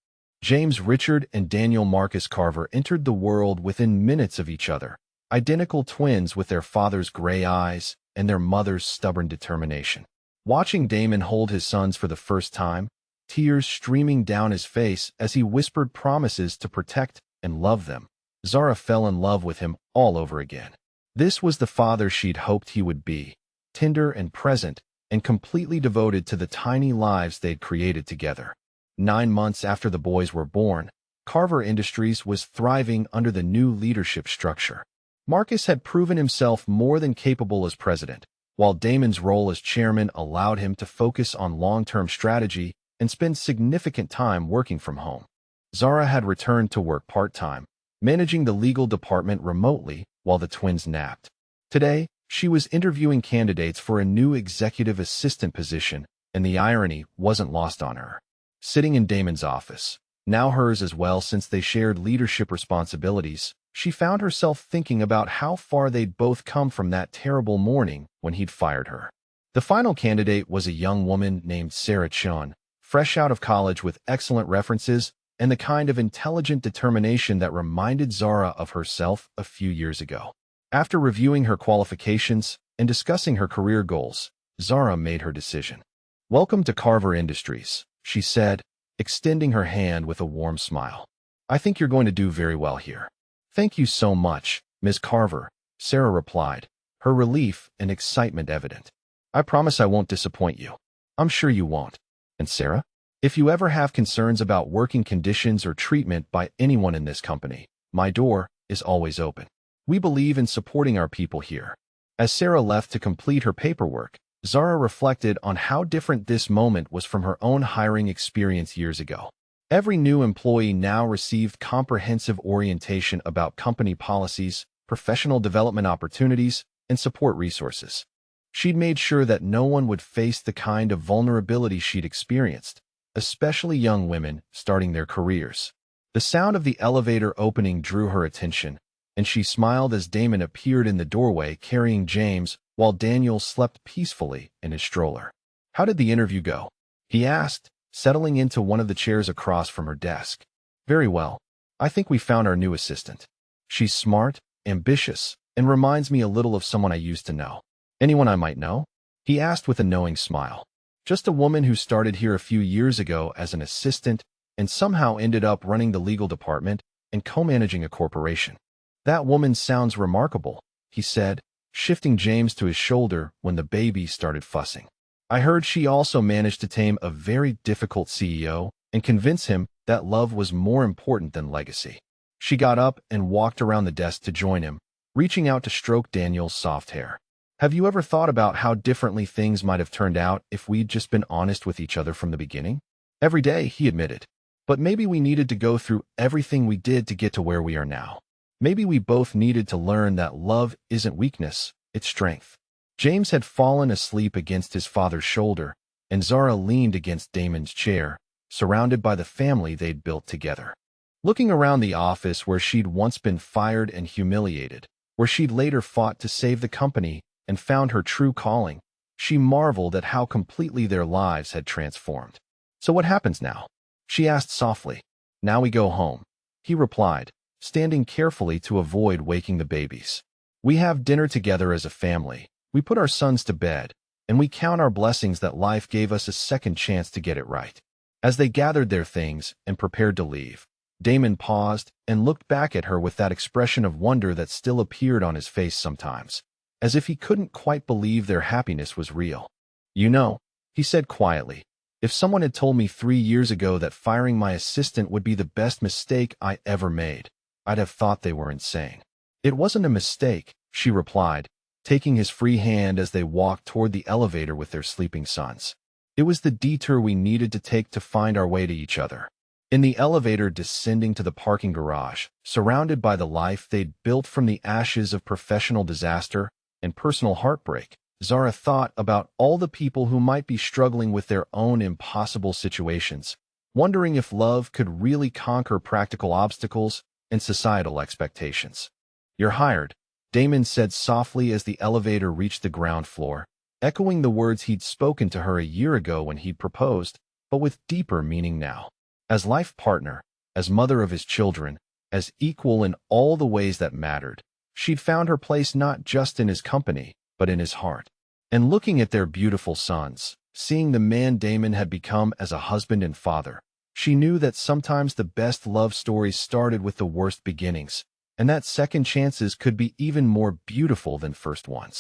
James Richard and Daniel Marcus Carver entered the world within minutes of each other, identical twins with their father's gray eyes and their mother's stubborn determination. Watching Damon hold his sons for the first time, tears streaming down his face as he whispered promises to protect and love them, Zara fell in love with him all over again. This was the father she'd hoped he would be, tender and present, and completely devoted to the tiny lives they'd created together. 9 months after the boys were born, Carver Industries was thriving under the new leadership structure. Marcus had proven himself more than capable as president, while Damon's role as chairman allowed him to focus on long-term strategy and spend significant time working from home. Zara had returned to work part-time, managing the legal department remotely while the twins napped. Today, she was interviewing candidates for a new executive assistant position, and the irony wasn't lost on her. Sitting in Damon's office, now hers as well since they shared leadership responsibilities, she found herself thinking about how far they'd both come from that terrible morning when he'd fired her. The final candidate was a young woman named Sarah Chun, fresh out of college with excellent references and the kind of intelligent determination that reminded Zara of herself a few years ago. After reviewing her qualifications and discussing her career goals, Zara made her decision. "Welcome to Carver Industries," she said, extending her hand with a warm smile. "I think you're going to do very well here." "Thank you so much, Ms. Carver," Sarah replied, her relief and excitement evident. "I promise I won't disappoint you." "I'm sure you won't." "And Sarah, if you ever have concerns about working conditions or treatment by anyone in this company, my door is always open. We believe in supporting our people here." As Sarah left to complete her paperwork, Zara reflected on how different this moment was from her own hiring experience years ago. Every new employee now received comprehensive orientation about company policies, professional development opportunities, and support resources. She'd made sure that no one would face the kind of vulnerability she'd experienced, especially young women starting their careers. The sound of the elevator opening drew her attention, and she smiled as Damon appeared in the doorway carrying James while Daniel slept peacefully in his stroller. "How did the interview go?" he asked, settling into one of the chairs across from her desk. "Very well. I think we found our new assistant. She's smart, ambitious, and reminds me a little of someone I used to know." "Anyone I might know?" he asked with a knowing smile. "Just a woman who started here a few years ago as an assistant and somehow ended up running the legal department and co-managing a corporation." "That woman sounds remarkable," he said, shifting James to his shoulder when the baby started fussing. "I heard she also managed to tame a very difficult CEO and convince him that love was more important than legacy." She got up and walked around the desk to join him, reaching out to stroke Daniel's soft hair. "Have you ever thought about how differently things might have turned out if we'd just been honest with each other from the beginning?" "Every day," he admitted. "But maybe we needed to go through everything we did to get to where we are now. Maybe we both needed to learn that love isn't weakness, it's strength." James had fallen asleep against his father's shoulder, and Zara leaned against Damon's chair, surrounded by the family they'd built together. Looking around the office where she'd once been fired and humiliated, where she'd later fought to save the company and found her true calling, she marveled at how completely their lives had transformed. "So what happens now?" she asked softly. "Now we go home," he replied, standing carefully to avoid waking the babies. "We have dinner together as a family. We put our sons to bed, and we count our blessings that life gave us a second chance to get it right. As they gathered their things and prepared to leave, Damon paused and looked back at her with that expression of wonder that still appeared on his face sometimes, as if he couldn't quite believe their happiness was real. "You know," he said quietly, "if someone had told me 3 years ago that firing my assistant would be the best mistake I ever made, I'd have thought they were insane." "It wasn't a mistake," she replied, taking his free hand as they walked toward the elevator with their sleeping sons. "It was the detour we needed to take to find our way to each other." In the elevator descending to the parking garage, surrounded by the life they'd built from the ashes of professional disaster and personal heartbreak, Zara thought about all the people who might be struggling with their own impossible situations, wondering if love could really conquer practical obstacles and societal expectations. "You're hired," Damon said softly as the elevator reached the ground floor, echoing the words he'd spoken to her a year ago when he'd proposed, but with deeper meaning now. As life partner, as mother of his children, as equal in all the ways that mattered, she'd found her place not just in his company, but in his heart. And looking at their beautiful sons, seeing the man Damon had become as a husband and father, she knew that sometimes the best love stories started with the worst beginnings, and that second chances could be even more beautiful than first ones.